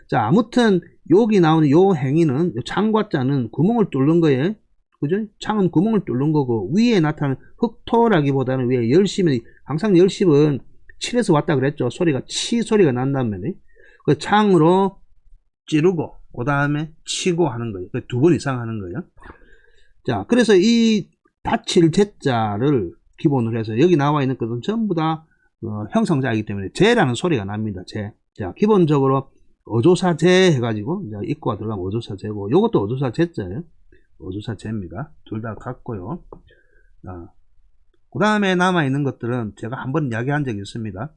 자, 아무튼, 여기 나오는 요 행위는, 창과 자는 구멍을 뚫는 거예요. 그죠? 창은 구멍을 뚫는 거고, 위에 나타나는 흑토라기보다는 위에 열심히, 항상 열심은 칠에서 왔다 그랬죠. 소리가, 치 소리가 난다면, 그 창으로 찌르고, 그 다음에 치고 하는 거예요. 2번 이상 하는 거예요. 자, 그래서 이 다칠 제자를 기본으로 해서 여기 나와 있는 것은 전부 다 형성자이기 때문에 제라는 소리가 납니다. 제. 자, 기본적으로 어조사 제 해가지고 이제 입구가 들어가면 어조사 제고, 요것도 어조사 제자예요. 어조사 제입니다. 둘 다 같고요. 그 다음에 남아 있는 것들은 제가 한번 이야기한 적이 있습니다.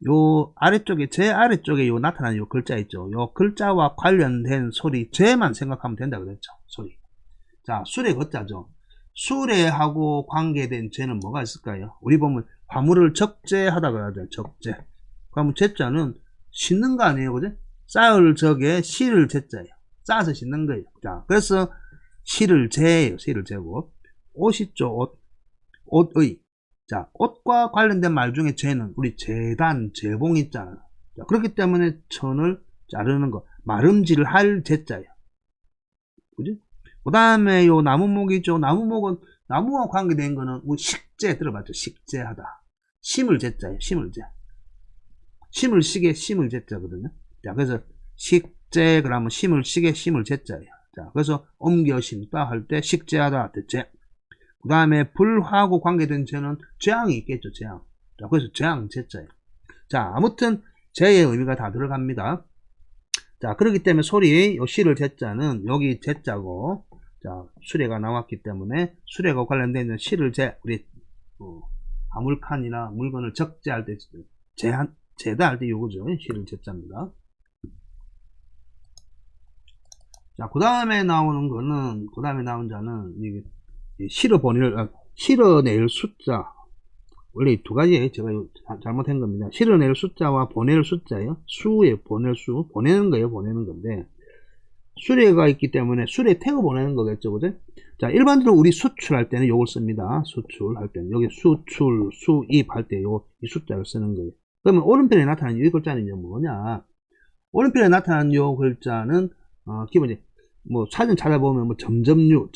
요 아래쪽에, 제 아래쪽에 요 나타나는 요 글자 있죠. 요 글자와 관련된 소리, 제만 생각하면 된다 그랬죠. 소리. 자, 수레 거자죠. 수레하고 관계된 제는 뭐가 있을까요? 우리 보면 화물을 적재하다 그러죠. 적재. 그러면 제자는 싣는 거 아니에요, 그죠? 쌓을 적에 실을 제자예요. 쌓아서 싣는 거예요. 자, 그래서 실을 제예요. 실을 제고. 옷이죠. 옷의. 자, 옷과 관련된 말 중에 제는 우리 재단, 재봉 있잖아요. 자, 그렇기 때문에 천을 자르는 거, 마름질을 할 제자예요. 그죠? 그 다음에 요 나무목이죠. 나무목은, 나무와 관계된 거는 우리 식재 들어봤죠. 식재하다. 심을 제자예요. 심을 제. 심을 시계, 심을 제자거든요. 자, 그래서 식재, 그러면 심을 시계, 심을 제자예요. 자, 그래서 옮겨 심다 할 때 식재하다, 제. 그 다음에 불하고 관계된 제는 재앙이 있겠죠. 재앙. 자, 그래서 재앙 제자예요. 자, 아무튼 제의 의미가 다 들어갑니다. 자, 그렇기 때문에 소리, 요 시를 제자는 여기 제자고, 자, 수레가 나왔기 때문에 수레가 관련된 시를 제, 우리 화물칸이나 물건을 적재할 때, 제다 할 때 요거죠. 시를 제자입니다. 자, 그 다음에 나오는 거는, 그 다음에 나온 자는, 이게, 실어낼 숫자. 원래 두 가지예요. 제가 잘못한 겁니다. 실어낼 숫자와 보낼 숫자예요. 수에 보낼 수. 보내는 거예요. 보내는 건데. 수레가 있기 때문에 수레 태워 보내는 거겠죠. 그죠? 자, 일반적으로 우리 수출할 때는 요걸 씁니다. 수출할 때는. 여기 수출, 수입 할 때 이 숫자를 쓰는 거예요. 그러면 오른편에 나타나는 이 글자는 뭐냐? 오른편에 나타나는 요 글자는, 기본적으로, 사진 찾아보면 점점류,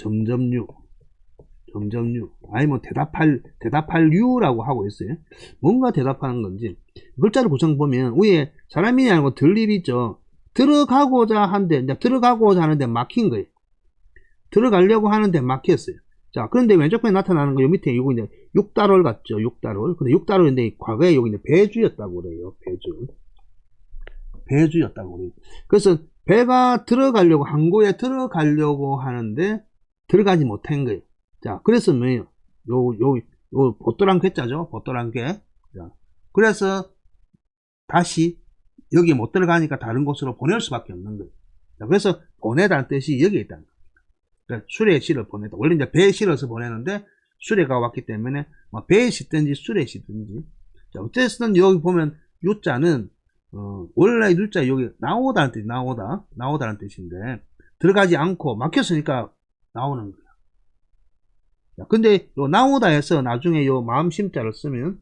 아니면 대답할 유라고 하고 있어요. 뭔가 대답하는 건지. 글자를 구성 보면 위에 사람이 아니고 들립이 있죠. 들어가고자 하는데 막힌 거예요. 들어가려고 하는데 막혔어요. 자, 그런데 왼쪽편에 나타나는 거, 요 밑에 이거 이제 6달월 같죠. 6달월. 근데 6달월인데 과거에 여기 이제 배주였다고 그래요. 배주였다고 그래요. 그래서 배가 들어가려고, 항구에 들어가려고 하는데 들어가지 못한 거예요. 자, 그래서 뭐예요? 요 보또란 괴자죠. 보또란 괴. 자, 그래서 다시 여기 못 들어가니까 다른 곳으로 보낼 수밖에 없는 거예요. 자, 그래서 보내다는 뜻이 여기에 있다는 겁니다. 그러니까 수레 실을 보내다. 원래 이제 배에 실어서 보내는데 수레가 왔기 때문에 배에 싣든지 수레에 싣든지. 자, 어쨌든 여기 보면 유자는 원래 유자 여기 나오다는 뜻이 나오다는 뜻인데 들어가지 않고 막혔으니까 나오는 거예요. 자, 근데 요 나오다 해서 나중에 요 마음심자를 쓰면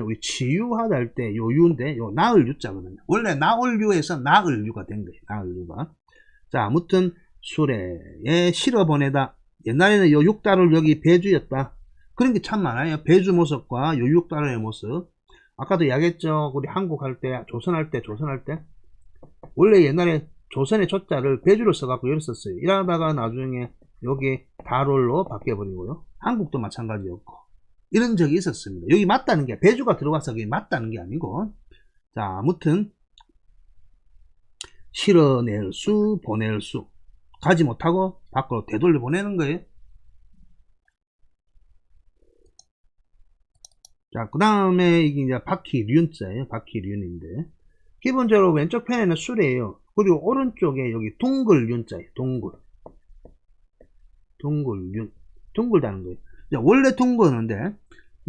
우리 치유하다 할 때 요 유인데 요 나을 유자거든요. 원래 나을 유에서 나을 유가 된 거예요. 나을 유가. 자, 아무튼 수레에 실어 보내다. 옛날에는 요 6달을 여기 배주였다. 그런 게 참 많아요. 배주 모습과 요 6달의 모습. 아까도 이야기했죠. 우리 한국 할 때, 조선할 때 원래 옛날에 조선의 조자를 배주로 써갖고 여기 썼어요. 이러다가 나중에 여기 달월로 바뀌어버리고요. 한국도 마찬가지였고. 이런 적이 있었습니다. 여기 맞다는 게, 배주가 들어와서 여기 맞다는 게 아니고. 자, 아무튼, 실어낼 수, 보낼 수. 가지 못하고 밖으로 되돌려 보내는 거예요. 자, 그 다음에 이게 이제 바퀴륜자예요. 바퀴륜인데. 기본적으로 왼쪽 편에는 수레예요. 그리고 오른쪽에 여기 둥글륜자예요. 둥글륜. 둥글다는 거예요. 자, 원래 둥그는데,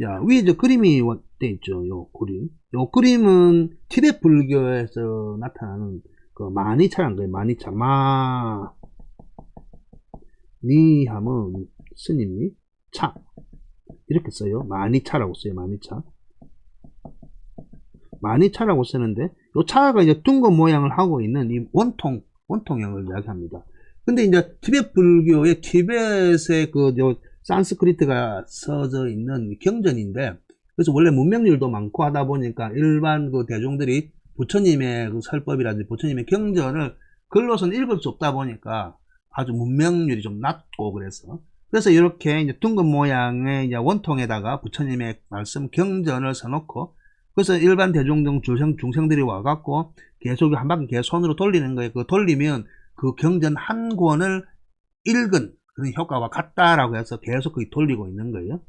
야, 위에 저 그림이 돼 있죠. 요 그림. 요 그림은 티베트 불교에서 나타나는 그 마니차란 거예요. 마니차. 니 하면 스님이 차. 이렇게 써요. 마니차라고 써요. 마니차라고 쓰는데, 요 차가 이제 둥근 모양을 하고 있는 이 원통형을 이야기합니다. 근데 이제 티베트 불교의 티베트의 요 산스크리트가 써져 있는 경전인데, 그래서 원래 문명률도 많고 하다 보니까 일반 그 대중들이 부처님의 그 설법이라든지 부처님의 경전을 글로서는 읽을 수 없다 보니까 아주 문명률이 좀 낮고 그래서 이렇게 이제 둥근 모양의 이제 원통에다가 부처님의 말씀 경전을 써놓고, 그래서 일반 대중등 중생들이 와갖고 계속 한 바퀴 계속 손으로 돌리는 거예요. 그 돌리면 그 경전 한 권을 읽은 그런 효과와 같다라고 해서 계속 돌리고 있는 거예요.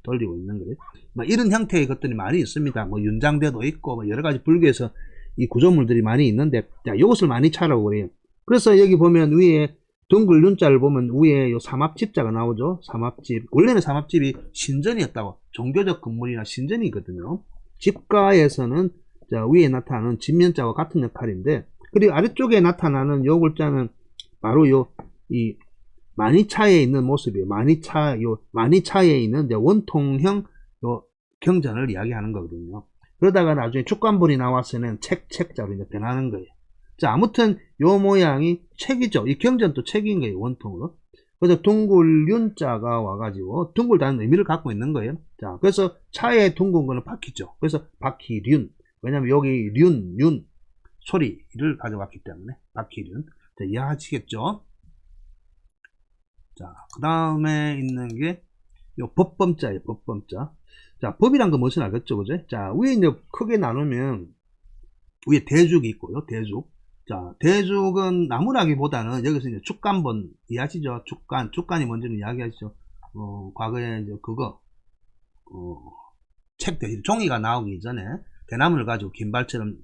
뭐 이런 형태의 것들이 많이 있습니다. 뭐 윤장대도 있고 뭐 여러 가지 불교에서 이 구조물들이 많이 있는데, 자, 이것을 많이 차라고 그래요. 그래서 여기 보면 위에 둥글 윤자를 보면 위에 요 삼합집자가 나오죠. 삼합집. 원래는 삼합집이 신전이었다고. 종교적 건물이나 신전이거든요. 집가에서는 자, 위에 나타나는 집면자와 같은 역할인데, 그리고 아래쪽에 나타나는 요 글자는 바로 이 마니차에 있는 모습이에요. 마니차에 있는 원통형 경전을 이야기하는 거거든요. 그러다가 나중에 축관본이 나왔으면 책자로 이제 변하는 거예요. 자, 아무튼 요 모양이 책이죠. 이 경전도 책인 거예요. 원통으로. 그래서 둥글윤자가 와가지고 둥글다는 의미를 갖고 있는 거예요. 자, 그래서 차에 둥근 거는 바퀴죠. 그래서 바퀴륜. 왜냐면 여기 윤 소리를 가져왔기 때문에 바퀴륜. 자, 이해하시겠죠? 자, 그 다음에 있는 게 요 법범자예요. 법범자. 자, 법이란 건 무엇을 알겠죠? 그죠? 자, 위에 이제 크게 나누면 위에 대죽이 있고요. 대죽. 자, 대죽은 나무라기보다는 여기서 이제 축간본 이해하시죠? 축간이 뭔지는 이야기하시죠? 과거에 이제 책 대신 종이가 나오기 전에 대나무를 가지고 긴발처럼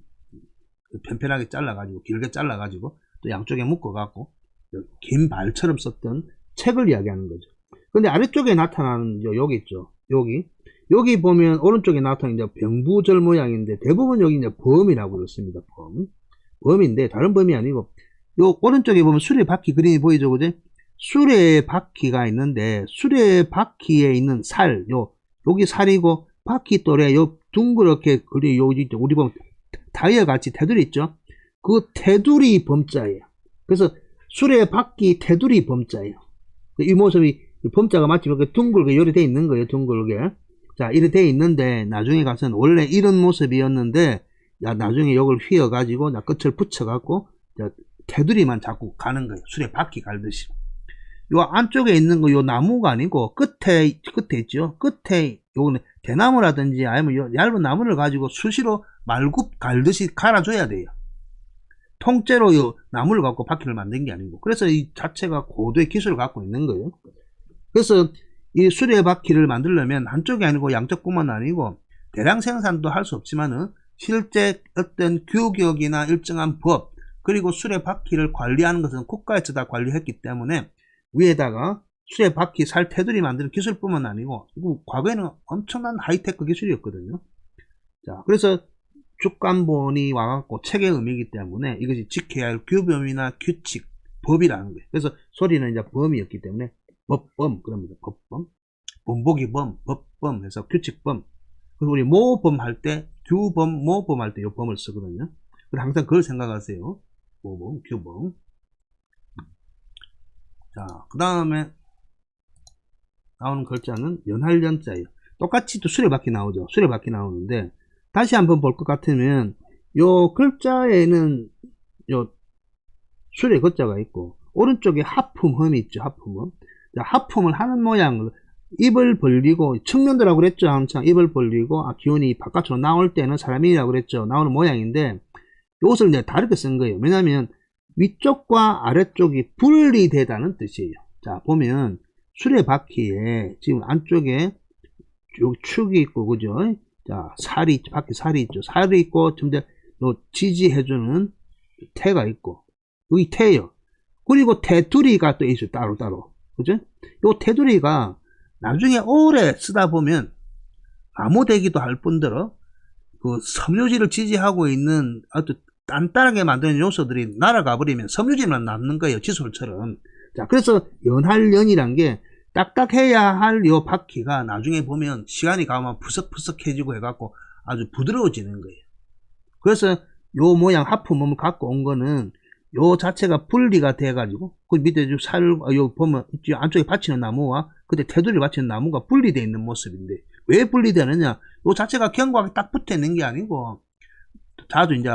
편편하게 잘라가지고 길게 잘라가지고 또 양쪽에 묶어갖고 긴 발처럼 썼던 책을 이야기하는 거죠. 근데 아래쪽에 나타나는 여기 있죠. 여기 보면 오른쪽에 나타나는 이제 병부절 모양인데 대부분 여기 이제 범이라고 그렇습니다. 범인데 다른 범이 아니고 요 오른쪽에 보면 수레바퀴 그림이 보이죠, 그죠? 수레바퀴가 있는데 수레바퀴에 있는 살, 여기 살이고 바퀴 또래 요 둥그렇게 우리 보면 다이아 같이 테두리 있죠? 그 테두리 범자예요. 그래서 수레바퀴 테두리 범자예요. 이 모습이 범자가 마치 이렇게 둥글게 요리되어 있는 거예요. 둥글게. 자, 이렇게 되어 있는데 나중에 가서는 원래 이런 모습이었는데 나중에 이걸 휘어가지고 끝을 붙여갖고 테두리만 자꾸 가는 거예요. 수레바퀴 갈듯이. 요 안쪽에 있는 거 요 나무가 아니고 끝에 있죠. 끝에 요거는 대나무라든지 아니면 요 얇은 나무를 가지고 수시로 말굽 갈듯이 갈아줘야 돼요. 통째로 요 나무를 갖고 바퀴를 만든 게 아니고. 그래서 이 자체가 고도의 기술을 갖고 있는 거예요. 그래서 이 수레바퀴를 만들려면 한쪽이 아니고 양쪽뿐만 아니고 대량 생산도 할 수 없지만은 실제 어떤 규격이나 일정한 법, 그리고 수레바퀴를 관리하는 것은 국가에서 다 관리했기 때문에 위에다가 수레바퀴 살 테두리 만드는 기술뿐만 아니고 과거에는 엄청난 하이테크 기술이었거든요. 자, 그래서 축간본이 와갖고 책의 의미이기 때문에 이것이 지켜야 할 규범이나 규칙, 법이라는 거예요. 그래서 소리는 이제 범이었기 때문에 법범 그럽니다. 법범. 본보기범, 법범 해서 규칙범. 그리고 우리 모범 할 때 규범, 모범 할 때 이 범을 쓰거든요. 그래서 항상 그걸 생각하세요. 모범, 규범. 자, 그 다음에 나오는 글자는 연할연자예요. 똑같이 또 수레바퀴 나오죠. 수레바퀴 나오는데 다시 한번 볼 것 같으면 요 글자에는 요 수레 글자가 있고 오른쪽에 하품흠이 있죠. 하품흠. 자, 하품을 하는 모양을 입을 벌리고 측면도라고 그랬죠. 항상 입을 벌리고 기운이 바깥으로 나올 때는 사람이라고 그랬죠. 나오는 모양인데 이것을 이제 다르게 쓴 거예요. 왜냐하면 위쪽과 아래쪽이 분리되다는 뜻이에요. 자, 보면 수레바퀴에 지금 안쪽에 요 축이 있고 그죠? 자, 살이 바퀴 살이 있죠. 살이 있고 좀 더 요 지지해주는 태가 있고 여기 태예요. 그리고 테두리가 또 있어요. 따로 그죠? 요 테두리가 나중에 오래 쓰다 보면 나무되기도 할 뿐더러 그 섬유질을 지지하고 있는 아주 단단하게 만드는 요소들이 날아가 버리면 섬유질만 남는 거예요. 칫솔처럼. 자, 그래서 연할연이란 게 딱딱해야 할 요 바퀴가 나중에 보면 시간이 가면 푸석푸석해지고 해갖고 아주 부드러워지는 거예요. 그래서 요 모양 하품을 갖고 온 거는 요 자체가 분리가 돼가지고 그 밑에 요 보면 안쪽에 받치는 나무와 그때 테두리를 받치는 나무가 분리되어 있는 모습인데 왜 분리되느냐? 요 자체가 견고하게 딱 붙어 있는 게 아니고 자주 이제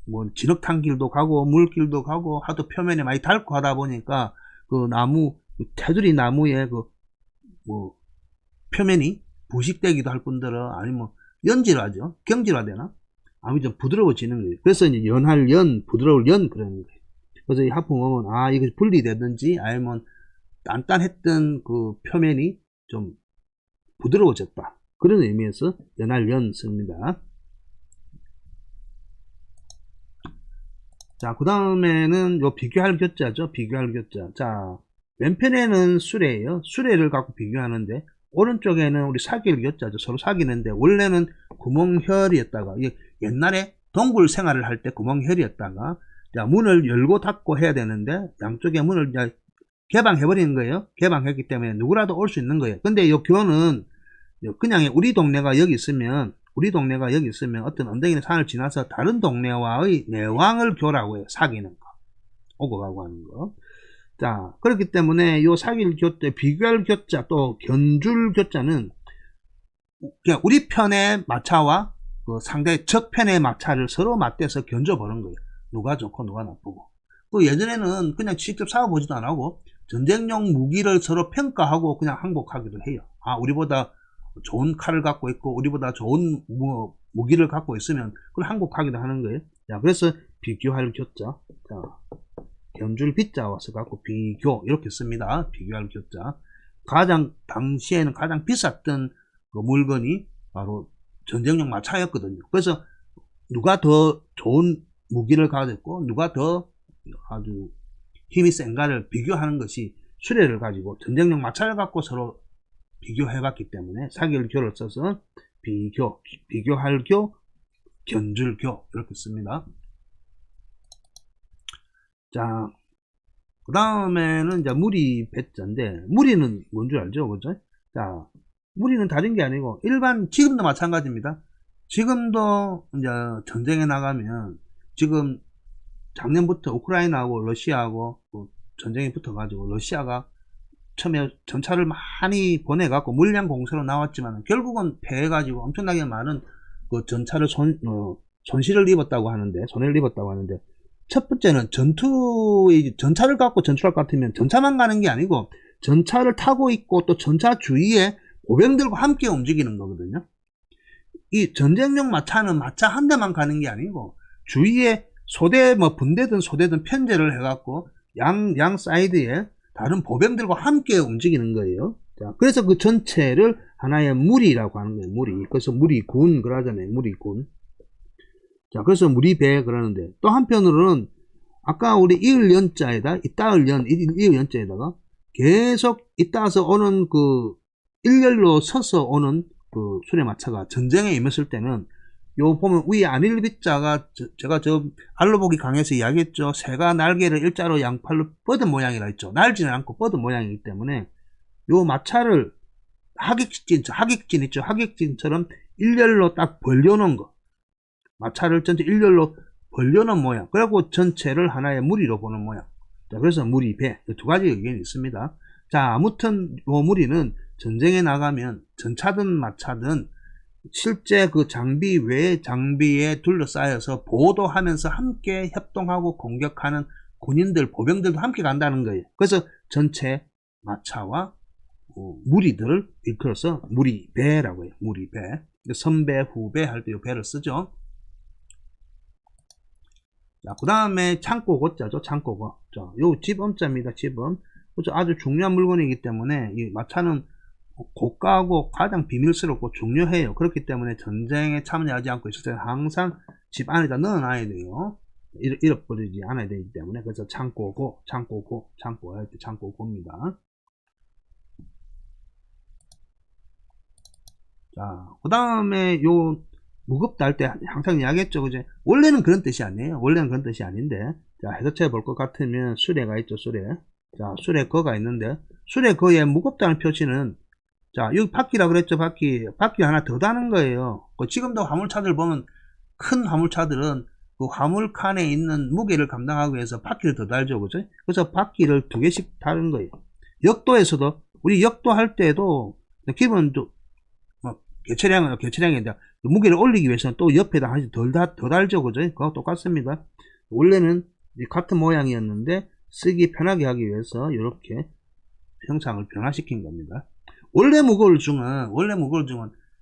뭐 진흙탕 길도 가고 물길도 가고 하도 표면에 많이 닳고 하다 보니까 그 나무 테두리 나무의 그 뭐 표면이 부식되기도 할 뿐더러 아니면 연질화죠. 경질화되나? 아무 좀 부드러워지는 거예요. 그래서 이제 연할 연, 부드러울 연 그러는 거예요. 그래서 이 하품은 이게 분리되든지 아니면 단단했던 그 표면이 좀 부드러워졌다. 그런 의미에서 연할 연 씁니다. 자, 그 다음에는 요 비교할 교자죠. 비교할 교자. 자, 왼편에는 수레예요. 수레를 갖고 비교하는데 오른쪽에는 우리 사길 교자죠. 서로 사귀는데 원래는 구멍혈이었다가 옛날에 동굴 생활을 할 때 구멍혈이었다가 자, 문을 열고 닫고 해야 되는데 양쪽에 문을 이제 개방해 버리는 거예요. 개방했기 때문에 누구라도 올 수 있는 거예요. 근데 이 교는 그냥 우리 동네가 여기 있으면 어떤 언덕이나 산을 지나서 다른 동네와의 내왕을 교라고 해요. 사귀는 거. 오고 가고 하는 거. 자, 그렇기 때문에 요 사귈 교자, 비교할 교자, 또 견줄 교자는 그냥 우리 편의 마차와 그 상대 적편의 마차를 서로 맞대서 견줘보는 거예요. 누가 좋고 누가 나쁘고. 그 예전에는 그냥 직접 싸워보지도 안 하고 전쟁용 무기를 서로 평가하고 그냥 항복하기도 해요. 우리보다 좋은 칼을 갖고 있고 우리보다 좋은 무기를 갖고 있으면 그걸 항복하기도 하는 거예요. 자, 그래서 비교할 교자. 자, 견줄 비자 와서 갖고 비교 이렇게 씁니다. 비교할 교자. 당시에는 가장 비쌌던 그 물건이 바로 전쟁용 마차였거든요. 그래서 누가 더 좋은 무기를 가졌고 누가 더 아주 힘이 센가를 비교하는 것이 수레를 가지고 전쟁용 마차를 갖고 서로 비교해봤기 때문에 사길교를 써서 비교할 교, 견줄교 이렇게 씁니다. 자, 그 다음에는 이제 무리 배자인데 무리는 뭔 줄 알죠, 그죠? 자, 무리는 다른 게 아니고 지금도 마찬가지입니다. 지금도 이제 전쟁에 나가면 지금 작년부터 우크라이나하고 러시아하고 전쟁이 붙어가지고 러시아가 처음에 전차를 많이 보내갖고 물량 공세로 나왔지만 결국은 패해가지고 엄청나게 많은 그 전차를 손해를 입었다고 하는데 첫 번째는 전차를 갖고 전출할 것 같으면 전차만 가는 게 아니고 전차를 타고 있고 또 전차 주위에 보병들과 함께 움직이는 거거든요. 이 전쟁용 마차는 마차 한 대만 가는 게 아니고 주위에 소대 분대든 소대든 편제를 해갖고 양 사이드에 다른 보병들과 함께 움직이는 거예요. 자, 그래서 그 전체를 하나의 무리라고 하는 거예요. 무리. 그래서 무리군 그러잖아요. 무리군. 자, 그래서 무리배 그러는데 또 한편으로는 아까 우리 이을 연자에다 이을 연자에다가 계속 이따서 오는 그 일렬로 서서 오는 그 수레마차가 전쟁에 임했을 때는 요 보면 위에 안일비자가 제가 저 알로보기 강에서 이야기했죠. 새가 날개를 일자로 양팔로 뻗은 모양이라 했죠. 날지는 않고 뻗은 모양이기 때문에 요 마차를 하객진 있죠. 하객진처럼 일렬로 딱 벌려놓은 거. 마차를 전체 일렬로 벌려놓은 모양. 그리고 전체를 하나의 무리로 보는 모양. 자, 그래서 무리, 배. 두 가지 의견이 있습니다. 자, 아무튼 요 무리는 전쟁에 나가면 전차든 마차든 실제 그 장비 외의 장비에 둘러싸여서 보도하면서 함께 협동하고 공격하는 군인들, 보병들도 함께 간다는 거예요. 그래서 전체 마차와 무리들을 일컬어서 무리배라고 해요. 무리배. 선배, 후배 할 때 이 배를 쓰죠. 자, 그 다음에 창고고자죠. 창고고. 자, 요 집엄자입니다. 집엄. 그래서 아주 중요한 물건이기 때문에 이 마차는 고가하고 가장 비밀스럽고 중요해요. 그렇기 때문에 전쟁에 참여하지 않고 있을 때는 항상 집 안에다 넣어놔야 돼요. 잃어버리지 않아야 되기 때문에. 그래서 창고고, 창고할 때 창고고입니다. 자, 그 다음에 요 무겁다 할 때 항상 이야기했죠. 그죠? 원래는 그런 뜻이 아니에요. 원래는 그런 뜻이 아닌데. 자, 해석체 볼 것 같으면 수레가 있죠. 수레. 자, 수레거가 있는데 수레거에 무겁다는 표시는 자, 여기 바퀴라 그랬죠. 바퀴 하나 더 다는 거예요. 지금도 화물차들 보면 큰 화물차들은 그 화물칸에 있는 무게를 감당하기 위해서 바퀴를 더 달죠. 그죠? 그래서 바퀴를 두 개씩 다는 거예요. 역도에서도 우리 역도 할 때도 기본도 개체량인데 무게를 올리기 위해서는 또 옆에다 하나씩 더 달죠. 그죠? 그거 똑같습니다. 원래는 같은 모양이었는데 쓰기 편하게 하기 위해서 이렇게 형상을 변화시킨 겁니다. 원래 무거울 중은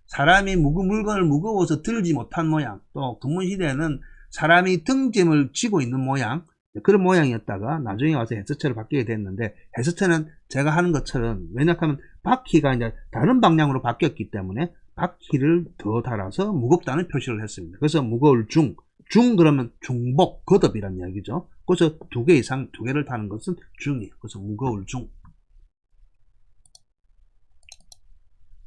사람이 물건을 무거워서 들지 못한 모양, 또 근무시대에는 사람이 등짐을 지고 있는 모양, 그런 모양이었다가 나중에 와서 해서체로 바뀌게 됐는데, 해서체는 제가 하는 것처럼, 왜냐하면 바퀴가 이제 다른 방향으로 바뀌었기 때문에 바퀴를 더 달아서 무겁다는 표시를 했습니다. 그래서 무거울 중 그러면 중복, 거듭이란 이야기죠. 그래서 두 개를 타는 것은 중이에요. 그래서 무거울 중.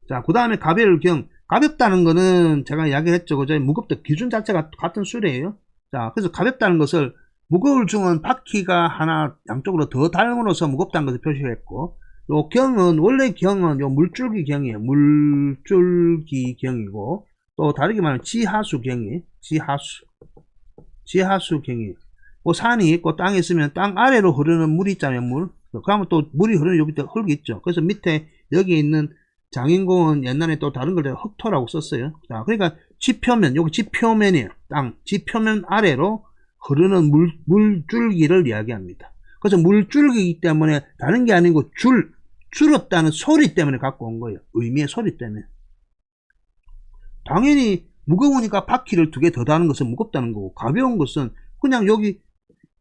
자, 그 다음에 가벼울경. 가볍다는 거는 제가 이야기했죠. 그죠? 무겁다. 기준 자체가 같은 수레예요. 자, 그래서 가볍다는 것을 무거울 중은 바퀴가 하나 양쪽으로 더 달므로써 무겁다는 것을 표시했고, 요 경은, 원래 경은 요 물줄기 경이에요. 물줄기 경이고, 또 다르게 말하면 지하수 경이, 지하수 경이. 뭐 산이 있고 땅이 있으면 땅 아래로 흐르는 물이 있잖아요. 물. 그러면 또 물이 흐르는 여기 흙이 있죠. 그래서 밑에 여기 있는 장인공은 옛날에 또 다른 걸 흙토라고 썼어요. 자, 그러니까 지표면, 여기 지표면이에요. 땅, 지표면 아래로 흐르는 물줄기를 이야기합니다. 그래서 물줄기이기 때문에 다른 게 아니고 줄었다는 소리 때문에 갖고 온 거예요. 의미의 소리 때문에. 당연히 무거우니까 바퀴를 두 개 더 다는 것은 무겁다는 거고, 가벼운 것은 그냥 여기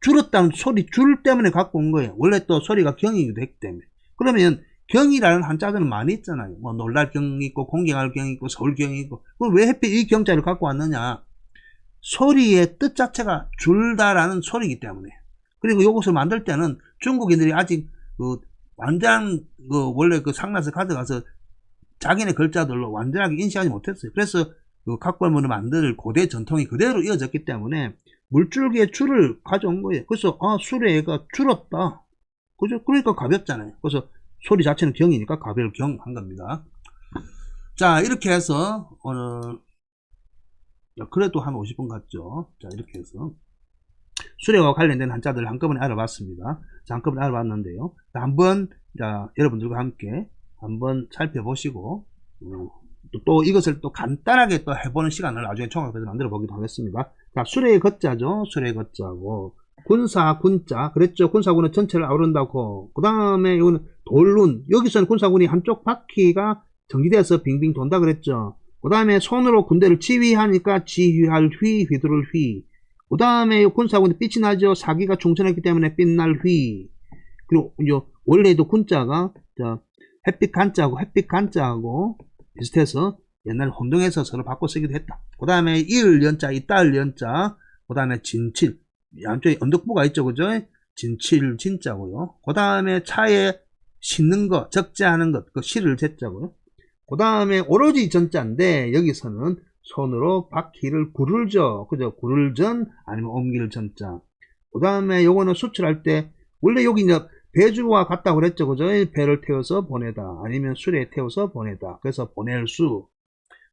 줄었다는 소리, 줄 때문에 갖고 온 거예요. 원래 또 소리가 경이기도 했기 때문에. 그러면 경이라는 한자들은 많이 있잖아요. 뭐 놀랄 경이 있고, 공경할 경이 있고, 서울 경이 있고. 그럼 왜 하필 이 경자를 갖고 왔느냐? 소리의 뜻 자체가 줄다라는 소리이기 때문에. 그리고 이것을 만들 때는 중국인들이 아직 완전 원래 상나서 가져가서 자기네 글자들로 완전하게 인식하지 못했어요. 그래서 각벌문을 만들 고대 전통이 그대로 이어졌기 때문에 물줄기의 줄을 가져온 거예요. 그래서 수레가 줄었다. 그죠? 그러니까 가볍잖아요. 그래서 소리 자체는 경이니까 가벼울경 한 겁니다. 자, 이렇게 해서 오늘 그래도 한 50분 갔죠. 자, 이렇게 해서 수레와 관련된 한자들을 한꺼번에 알아봤습니다. 자, 한꺼번에 알아봤는데요. 자, 한번 여러분들과 함께 한번 살펴보시고 또 이것을 또 간단하게 또 해보는 시간을 나중에 총각해서 만들어 보기도 하겠습니다. 자, 수레의 거자죠. 수레의 거자고 군사, 군자. 그랬죠. 군사군은 전체를 아우른다고. 그 다음에 이거는 돌룬. 여기서는 군사군이 한쪽 바퀴가 전기돼서 빙빙 돈다 그랬죠. 그 다음에 손으로 군대를 지휘하니까 지휘할 휘, 휘두를 휘. 그 다음에 군사군이 빛이 나죠. 사기가 충천했기 때문에 빛날 휘. 그리고 원래도 군자가 햇빛 간자하고 비슷해서 옛날 혼동해서 서로 바꿔 쓰기도 했다. 그 다음에 이을 연자, 이따을 연자. 그 다음에 진칠. 양쪽에 언덕부가 있죠. 그죠? 진칠, 진자고요. 그 다음에 차에 싣는 것, 적재하는 것, 그 실을 제자고요. 그 다음에 오로지 전자인데, 여기서는 손으로 바퀴를 굴을죠. 그죠? 굴을 전 아니면 옮길 전자. 그 다음에 요거는 수출할 때 원래 여기 이제 배주와 같다고 그랬죠. 그죠? 배를 태워서 보내다 아니면 수레에 태워서 보내다. 그래서 보낼 수.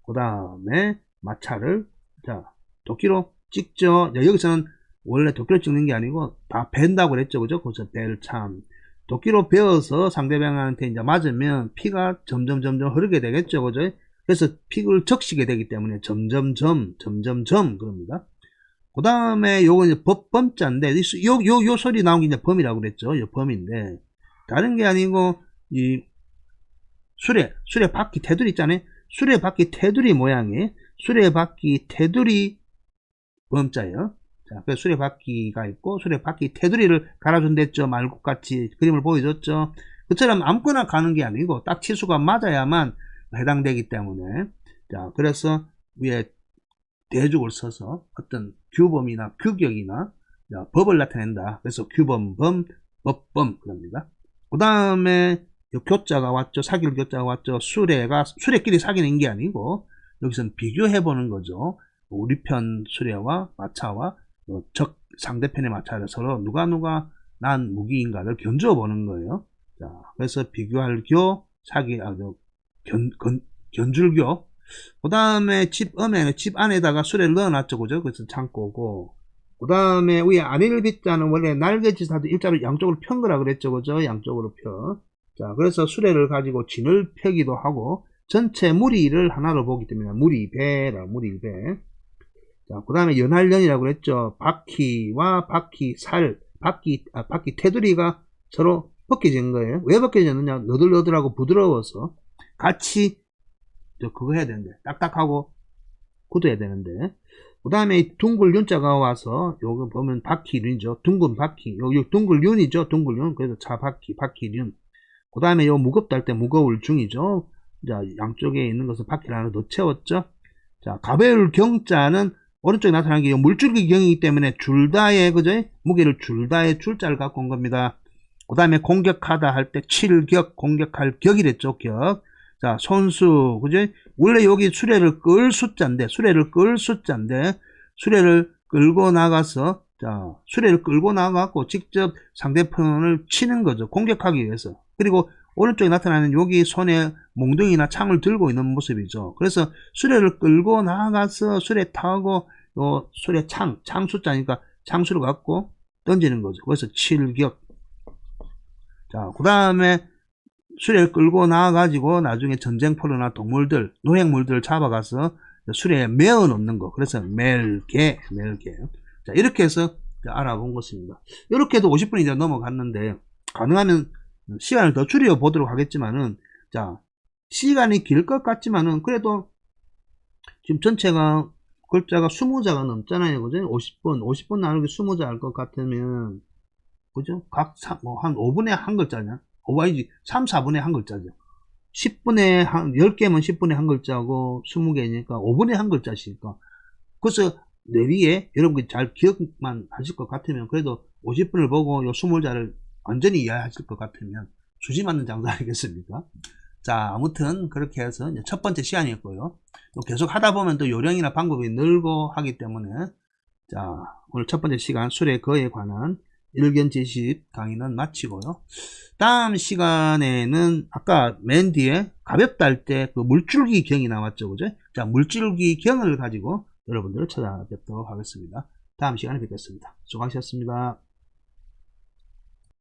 그 다음에 마차를 자 도끼로 찍죠. 여기서는 원래 도끼로 찍는 게 아니고 다 벤다고 그랬죠. 그죠? 그래서 배를 참 도끼로 베어서 상대방한테 이제 맞으면 피가 점점 흐르게 되겠죠. 그죠? 그래서 피를 적시게 되기 때문에 점점 그럽니다. 그 다음에 요거 이제 범자인데 요 소리 나온 게 이제 범이라고 그랬죠. 요 범인데 다른 게 아니고 이 수레 바퀴 테두리 있잖아요. 수레 바퀴 테두리 모양의 수레 바퀴 테두리 범자예요. 자, 그래서 수레 바퀴가 있고 수레 바퀴 테두리를 갈아준댔죠. 말국같이 그림을 보여줬죠. 그처럼 아무거나 가는 게 아니고 딱 치수가 맞아야만 해당되기 때문에 자, 그래서 위에 대죽을 써서 어떤 규범이나 규격이나 자, 법을 나타낸다. 그래서 규범, 범, 법범 그럽니다. 그 다음에 교자가 왔죠. 사귈 교자가 왔죠. 수레끼리 사귀는 게 아니고 여기서는 비교해 보는 거죠. 우리 편 수레와 마차와 적 상대편의 마차를 서로 누가 난 무기인가를 견주어 보는 거예요. 자, 그래서 비교할 교, 견줄교. 그 다음에 집 안에다가 수레를 넣어놨죠. 그죠? 그래서 창고고. 그 다음에 위에 안일 빗자는 원래 날개짓하도 일자로 양쪽으로 편 거라 그랬죠. 그죠? 양쪽으로 펴. 자, 그래서 수레를 가지고 진을 펴기도 하고, 전체 무리를 하나로 보기 때문에 무리배. 자, 그 다음에 연할연이라고 그랬죠. 바퀴와 바퀴 테두리가 서로 벗겨진 거예요. 왜 벗겨졌느냐? 너들너들하고 부드러워서 같이 그거 해야 되는데 딱딱하고 굳어야 되는데 그 다음에 둥글 윤자가 와서 요거 보면 바퀴륜이죠. 둥근 바퀴 여기 둥글륜이죠. 둥글륜 그래서 바퀴륜 그 다음에 요 무겁다 할 때 무거울 중이죠. 자, 양쪽에 있는 것을 바퀴를 하나 더 채웠죠. 자, 가벼울 경자는 오른쪽에 나타나는 게 물줄기 경이기 때문에 줄다의 그죠? 무게를 줄다의 줄자를 갖고 온 겁니다. 그 다음에 공격하다 할 때 칠격 공격할 격이랬죠. 격. 자, 손수, 그죠? 원래 여기 수레를 끌 숫자인데, 수레를 끌고 나가서, 자, 수레를 끌고 나가고 직접 상대편을 치는 거죠. 공격하기 위해서. 그리고 오른쪽에 나타나는 여기 손에 몽둥이나 창을 들고 있는 모습이죠. 그래서 수레를 끌고 나가서 수레 타고, 요 수레 창 숫자니까 창수를 갖고 던지는 거죠. 그래서 칠격. 자, 그 다음에 수레를 끌고 나와가지고 나중에 전쟁포로나 동물들, 노획물들을 잡아가서 수레에 메어 놓는 거. 그래서 멜개. 자, 이렇게 해서 알아본 것입니다. 이렇게도 50분이 이제 넘어갔는데, 가능하면 시간을 더 줄여 보도록 하겠지만은, 자, 시간이 길 것 같지만은, 그래도 지금 전체가 글자가 20자가 넘잖아요. 그죠? 50분 나누기 20자 할 것 같으면, 그죠? 한 5분에 한 글자냐? 3, 4분에 한 글자죠. 10개면 10분에 한 글자고 20개니까 5분에 한 글자씩이니까. 그래서 내비에 여러분들이 잘 기억만 하실 것 같으면 그래도 50분을 보고 요 20자를 완전히 이해하실 것 같으면 수지 맞는 장사 아니겠습니까? 자, 아무튼 그렇게 해서 이제 첫 번째 시간이었고요. 또 계속 하다 보면 또 요령이나 방법이 늘고 하기 때문에 자, 오늘 첫 번째 시간 수레 거에 관한 일견 지식 강의는 마치고요. 다음 시간에는 아까 맨 뒤에 가볍다 할 때 그 물줄기 경이 나왔죠. 그죠? 자, 물줄기 경을 가지고 여러분들을 찾아뵙도록 하겠습니다. 다음 시간에 뵙겠습니다. 수고하셨습니다.